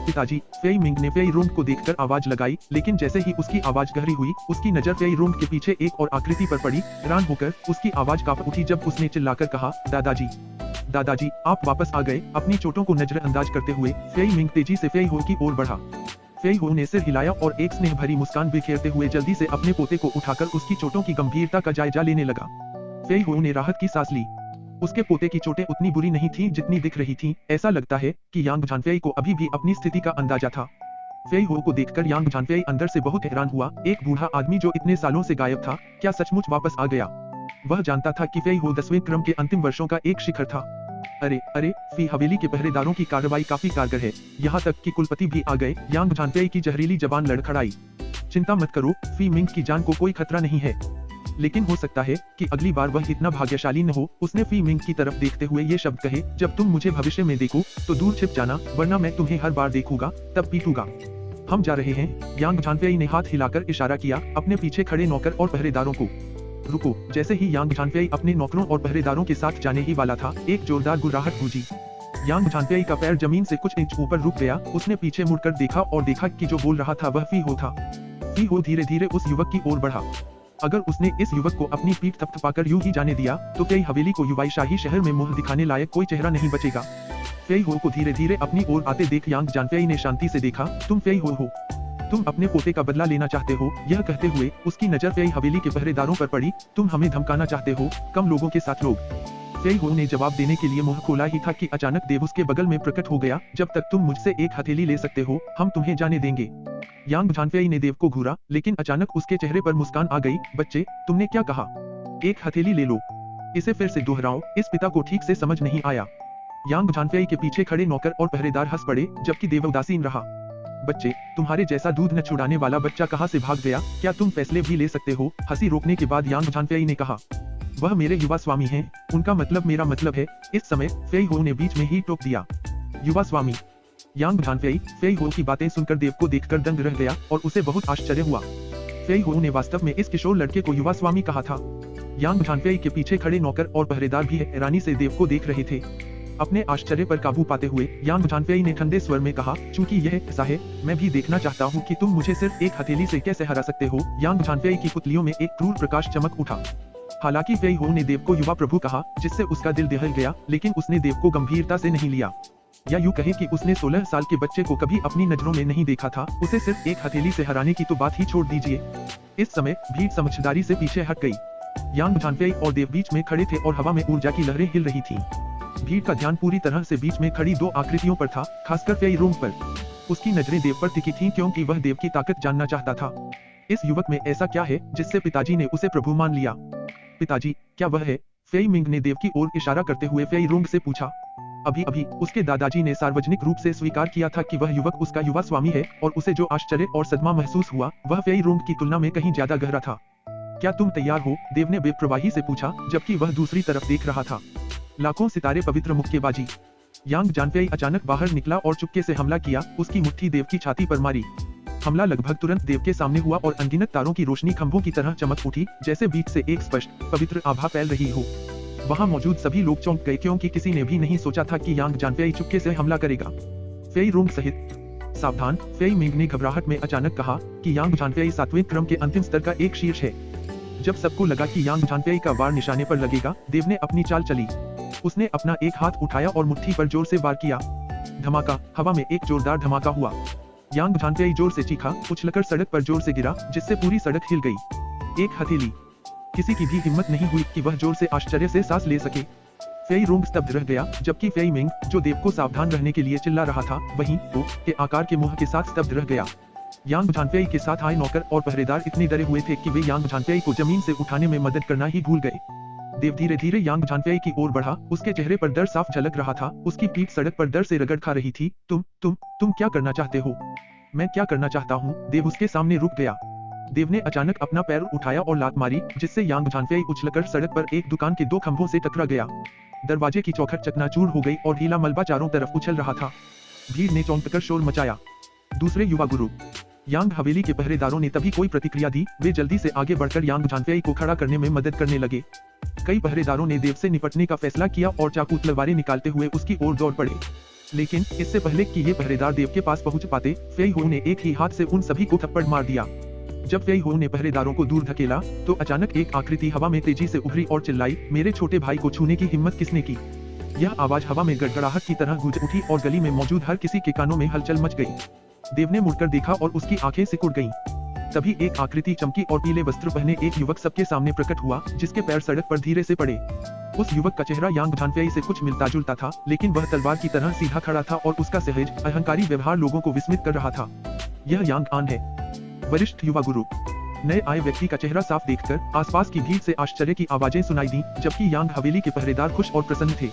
पिताजी, फेई मिंग ने फेई रुंग को देखकर आवाज लगाई, लेकिन जैसे ही उसकी आवाज गहरी हुई, उसकी नजर फेई रुंग के पीछे एक और आकृति पर पड़ी। हैरान होकर उसकी आवाज कांप उठी जब उसने चिल्लाकर कहा, दादाजी, दादाजी, आप वापस आ गए। अपनी चोटों को नजरअंदाज करते हुए फेई मिंग तेजी से फेई हो की ओर बढ़ा। फेई हो ने सिर हिलाया और एक स्नेह भरी मुस्कान बिखेरते हुए जल्दी से अपने पोते को उठाकर उसकी चोटों की गंभीरता का जायजा लेने लगा। फेई हो ने राहत की सांस ली। उसके पोते की चोटें उतनी बुरी नहीं थीं जितनी दिख रही थीं। ऐसा लगता है कि यांग झानफेई को अभी भी अपनी स्थिति का अंदाजा था। फेई हो को देखकर यांग झानफेई अंदर से बहुत हैरान हुआ। एक बूढ़ा आदमी जो इतने सालों से गायब था, क्या सचमुच वापस आ गया? वह जानता था कि फेई हो 10वें क्रम के अंतिम वर्षों का एक शिखर था। अरे अरे, फी हवेली के पहरेदारों की कार्रवाई काफी कारगर है। यहाँ तक कि कुलपति भी आ गए। यांग झानफेई की जहरीली जबान लड़खड़ाई। चिंता मत करो, फी मिंग की जान को कोई खतरा नहीं है। लेकिन हो सकता है कि अगली बार वह इतना भाग्यशाली न हो। उसने फी मिंग की तरफ देखते हुए ये शब्द कहे, जब तुम मुझे भविष्य में देखो तो दूर छिप जाना, वरना मैं तुम्हें हर बार देखूंगा तब पीटूंगा। हम जा रहे हैं। यांग झानफेई ने हाथ हिलाकर इशारा किया अपने पीछे खड़े नौकर और पहरेदारों को। रुको। जैसे ही यांग झानफेई अपने नौकरों और पहरेदारों के साथ जाने ही वाला था, एक जोरदार गुर्राहट गूंजी। यांग झानपेई का पैर जमीन से कुछ इंच ऊपर रुक गया। उसने पीछे मुड़कर देखा और देखा कि जो बोल रहा था वह फी हो था। फी हो धीरे धीरे उस युवक की ओर बढ़ा। अगर उसने इस युवक को अपनी पीठ थपथपाकर यूं ही जाने दिया तो फेई हवेली को युवाई शाही शहर में मुंह दिखाने लायक कोई चेहरा नहीं बचेगा। फेई हो को धीरे धीरे अपनी ओर आते देख यांग जानफेई ने शांति से देखा। तुम फेई हो, तुम अपने पोते का बदला लेना चाहते हो। यह कहते हुए उसकी नजर फेई हवेली के पहरेदारों पर पड़ी। तुम हमें धमकाना चाहते हो, कम लोगों के साथ लोग। फेई हो ने जवाब देने के लिए मुंह खोला ही था कि अचानक देव उसके बगल में प्रकट हो गया। जब तक तुम मुझसे एक हथेली ले सकते हो हम तुम्हें जाने देंगे। यांग झानफेई ने देव को घूरा, लेकिन अचानक उसके चेहरे पर मुस्कान आ गई। बच्चे, तुमने क्या कहा? एक हथेली ले लो। इसे फिर से दोहराओ। इस पिता को ठीक से समझ नहीं आया। यांग झानफेई के पीछे खड़े नौकर और पहरेदार हंस पड़े, जबकि देव उदासीन रहा। बच्चे, तुम्हारे जैसा दूध न छुड़ाने वाला बच्चा कहां से भाग गया? क्या तुम फैसले भी ले सकते हो? हंसी रोकने के बाद यांग झानफेई ने कहा, वह मेरे युवा स्वामी हैं। उनका मतलब मेरा मतलब है। इस समय फेई हो ने बीच में ही टोक दिया। युवा स्वामी? यांग झानफेई फेई हो की बातें सुनकर देव को देखकर दंग रह गया और उसे बहुत आश्चर्य हुआ। फेई हो ने वास्तव में इस किशोर लड़के को युवा स्वामी कहा था। यांग झानफेई के पीछे खड़े नौकर और पहरेदार भी हैरानी से देव को देख रहे थे। अपने आश्चर्य पर काबू पाते हुए यांग झानफेई ने ठंडे स्वर में कहा, चूंकि यह ऐसा है, मैं भी देखना चाहता हूँ कि तुम मुझे सिर्फ एक हथेली से कैसे हरा सकते हो। यांग झानफेई की पुतलियों में एक क्रूर प्रकाश चमक उठा। हालांकि फेई हो ने देव को युवा प्रभु कहा, जिससे उसका दिल दहल गया, लेकिन उसने देव को गंभीरता से नहीं लिया। या यूं कहे कि उसने 16 साल के बच्चे को कभी अपनी नजरों में नहीं देखा था। उसे सिर्फ एक हथेली से हराने की तो बात ही छोड़ दीजिए। इस समय भीड़ समझदारी से पीछे हट गई। यांग झानफेई और देव बीच में खड़े थे और हवा में ऊर्जा की लहरें हिल रही थीं। भीड़ का ध्यान पूरी तरह से बीच में खड़ी दो आकृतियों पर था, खासकर फेई रोंग पर। उसकी नजरें देव पर टिकी थीं क्योंकि वह देव की ताकत जानना चाहता था। इस युवक में ऐसा क्या है जिससे पिताजी ने उसे प्रभु मान लिया? पिताजी, क्या वह है? फेई मिंग ने देव की ओर इशारा करते हुए फेई रोंग से पूछा। अभी अभी उसके दादाजी ने सार्वजनिक रूप से स्वीकार किया था कि वह युवक उसका युवा स्वामी है, और उसे जो आश्चर्य और सदमा महसूस हुआ वह फेई रोंग की तुलना में कहीं ज्यादा गहरा था। क्या तुम तैयार हो? देव ने बेप्रवाही से पूछा, जबकि वह दूसरी तरफ देख रहा था। लाखों सितारे पवित्र मुक्केबाजी। यांग जानफेई अचानक बाहर निकला और चुपके से हमला किया। उसकी मुट्ठी देव की छाती पर मारी। हमला लगभग तुरंत देव के सामने हुआ और अनगिनत तारों की रोशनी खंभों की तरह चमक उठी, जैसे बीच से एक स्पष्ट पवित्र आभा फैल रही हो। वहां मौजूद सभी लोग चौंक गए क्योंकि किसी ने भी नहीं सोचा था कि यांग जानफेई चुपके से हमला करेगा, फेई रोंग सहित। सावधान, फेई मिंग ने घबराहट में अचानक कहा कि यांग जानफेई 7वें क्रम के अंतिम स्तर का एक शीर्ष है। जब सबको लगा कि यांग जानफेई का वार निशाने पर लगेगा, देव ने अपनी चाल चली। उसने अपना एक हाथ उठाया और मुट्ठी पर जोर से वार किया। धमाका, हवा में एक जोरदार धमाका हुआ। यांग झानफेई जोर से चीखा, उछलकर सड़क पर जोर से गिरा, जिससे पूरी सड़क हिल गई। एक हथेली। किसी की भी हिम्मत नहीं हुई कि वह जोर से आश्चर्य से सांस ले सके। फेई रोंग स्तब्ध रह गया, जबकि फेई मिंग, जो देव को सावधान रहने के लिए चिल्ला रहा था, वहीं वो के आकार के मुंह के साथ स्तब्ध रह गया। यांग झानफेई के साथ आए नौकर और पहरेदार इतने डरे हुए थे कि वे यांग झानफेई को जमीन से उठाने में मदद करना ही भूल गए। देव धीरे धीरे यांग झानफेई की ओर बढ़ा। उसके चेहरे पर डर साफ झलक रहा था। उसकी पीठ सड़क पर डर से रगड़ खा रही थी। तुम क्या करना चाहते हो? मैं क्या करना चाहता हूँ? देव उसके सामने रुक गया। देव ने अचानक अपना पैर उठाया और लात मारी, जिससे यांग झानफेई उछलकर सड़क पर एक दुकान के दो खंभों से टकरा गया। दरवाजे की चौखट चकनाचूर हो गई और ढीला मलबा चारों तरफ उछल रहा था। भीड़ ने चौंककर शोर मचाया। दूसरे युवा गुरु। यांग हवेली के पहरेदारों ने तभी कोई प्रतिक्रिया दी। वे जल्दी से आगे बढ़कर यांग झानफेई को खड़ा करने में मदद करने लगे। कई पहरेदारों ने देव से निपटने का फैसला किया और चाकू तलवारें निकालते हुए उसकी ओर दौड़ पड़े। लेकिन इससे पहले कि ये पहरेदार देव के पास पहुंच पाते, फेई हो ने एक ही हाथ से उन सभी को थप्पड़ मार दिया। जब फेई हो ने पहरेदारों को दूर धकेला, तो अचानक एक आकृति हवा में तेजी से उभरी और चिल्लाई, मेरे छोटे भाई को छूने की हिम्मत किसने की? यह आवाज हवा में गड़गड़ाहट की तरह गूंज उठी और गली में मौजूद हर किसी के कानों में हलचल मच गई। देव ने मुड़कर देखा और उसकी आंखें सिकुड़ गईं। तभी एक आकृति चमकी और पीले वस्त्र पहने एक युवक सबके सामने प्रकट हुआ, जिसके पैर सड़क पर धीरे से पड़े। उस युवक का चेहरा यांग झानफेई से कुछ मिलता जुलता था, लेकिन वह तलवार की तरह सीधा खड़ा था और उसका सहज अहंकारी व्यवहार लोगों को विस्मित कर रहा था। यह यांग आन है, वरिष्ठ युवा गुरु। नए आए व्यक्ति का चेहरा साफ देखकर आसपास की भीड़ से आश्चर्य की आवाजें सुनाई दी, जबकि यांग हवेली के पहरेदार खुश और प्रसन्न थे।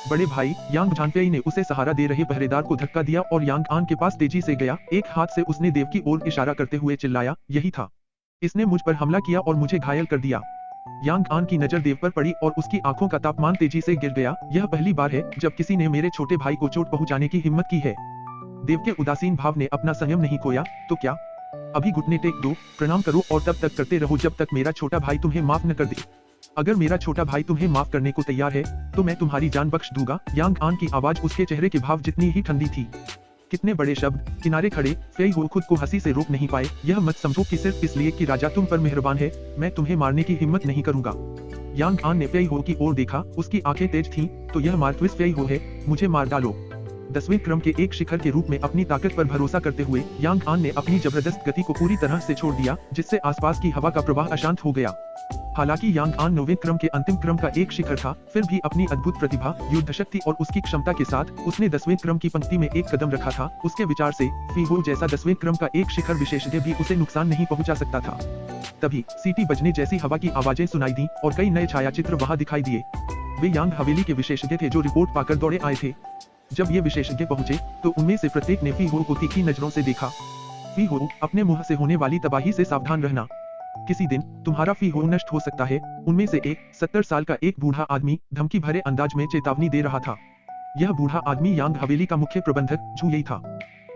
बड़े भाई, यांग झानफेई ने उसे सहारा दे रहे पहरेदार को धक्का दिया और यांग आन के पास तेजी से गया। एक हाथ से उसने देव की ओर इशारा करते हुए चिल्लाया, यही था। इसने मुझ पर हमला किया और मुझे घायल कर दिया। यांग आन की नजर देव पर पड़ी और उसकी आंखों का तापमान तेजी से गिर गया। यह पहली बार है जब किसी ने मेरे छोटे भाई को चोट पहुंचाने की हिम्मत की है। देव के उदासीन भाव ने अपना संयम नहीं खोया। तो क्या? अभी घुटने टेक दो, प्रणाम करो और तब तक करते रहो जब तक मेरा छोटा भाई तुम्हें माफ न कर दे। अगर मेरा छोटा भाई तुम्हें माफ करने को तैयार है तो मैं तुम्हारी जान बख्श दूंगा। यांग आन की आवाज उसके चेहरे के भाव जितनी ही ठंडी थी। कितने बड़े शब्द। किनारे खड़े फेई हो खुद को हंसी से रोक नहीं पाए। यह मत समझो कि सिर्फ इसलिए कि राजा तुम पर मेहरबान है मैं तुम्हें मारने की हिम्मत नहीं करूंगा। यांग आन ने फेई हो की ओर देखा, उसकी आंखें तेज थीं। तो यह मार्क्विस फेई हो है, मुझे मार डालो। 10वें क्रम के एक शिखर के रूप में अपनी ताकत पर भरोसा करते हुए यांग आन ने अपनी जबरदस्त गति को पूरी तरह से छोड़ दिया, जिससे आसपास की हवा का प्रवाह अशांत हो गया। हालांकि यांग आन 9वें क्रम के अंतिम क्रम का एक शिखर था, फिर भी अपनी अद्भुत प्रतिभा, युद्ध शक्ति और उसकी क्षमता के साथ उसने 10वें क्रम की पंक्ति में एक कदम रखा था। उसके विचार से फी हो जैसा 10वें क्रम का एक शिखर विशेषज्ञ भी उसे नुकसान नहीं पहुंचा सकता था। तभी सीटी बजने जैसी हवा की आवाजें सुनाई दी और कई नए छायाचित्र वहां दिखाई दिए। वे यांग हवेली के विशेषज्ञ थे जो रिपोर्ट पाकर दौड़े आए थे। जब ये विशेषज्ञ पहुंचे तो उनमें से प्रत्येक ने फी हो को तीखी नजरों से देखा। फी हो, अपने मुंह से होने वाली तबाही से सावधान रहना। किसी दिन तुम्हारा फी हो नष्ट हो सकता है। उनमें से एक 70 साल का एक बूढ़ा आदमी धमकी भरे अंदाज में चेतावनी दे रहा था। यह बूढ़ा आदमी यांग हवेली का मुख्य प्रबंधक झू येई था।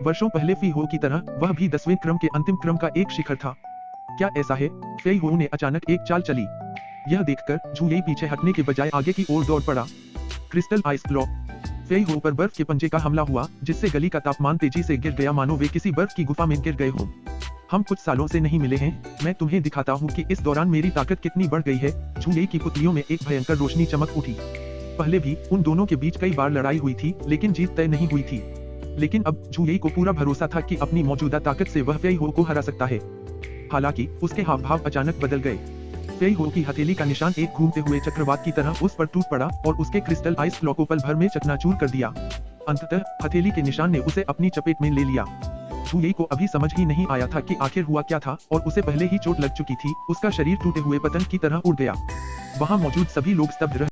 वर्षों पहले फी हो की तरह वह भी 10वें क्रम के अंतिम क्रम का एक शिखर था। क्या ऐसा है? फेई हो ने अचानक एक चाल चली। यह देखकर झू येई पीछे हटने के बजाय आगे की ओर दौड़ पड़ा। Crystal ice claw. फेई हो पर बर्फ के पंजे का हमला हुआ, जिससे गली का तापमान तेजी से गिर गया, मानो वे किसी बर्फ की गुफा में गिर गए हों। हम कुछ सालों से नहीं मिले हैं, मैं तुम्हें दिखाता हूँ कि इस दौरान मेरी ताकत कितनी बढ़ गई है। झू येई की पुतलियों में एक भयंकर रोशनी चमक उठी। पहले भी उन दोनों के बीच कई बार लड़ाई हुई थी, लेकिन जीत तय नहीं हुई थी। लेकिन अब झू येई को पूरा भरोसा था कि अपनी मौजूदा ताकत से वह फेई हो को हरा सकता है। हालांकि उसके हाव भाव अचानक बदल गए। फेई हो की हथेली का निशान एक घूमते हुए चक्रवात की तरह उस पर टूट पड़ा और उसके क्रिस्टल आइस क्लॉ को पल भर में चकनाचूर कर दिया। अंततः हथेली के निशान ने उसे अपनी चपेट में ले लिया। झू येई को अभी समझ ही नहीं आया था कि आखिर हुआ क्या था, और उसे पहले ही चोट लग चुकी थी। उसका शरीर टूटे हुए पतंग की तरह उड़ गया। वहां मौजूद सभी लोग स्तब्ध रह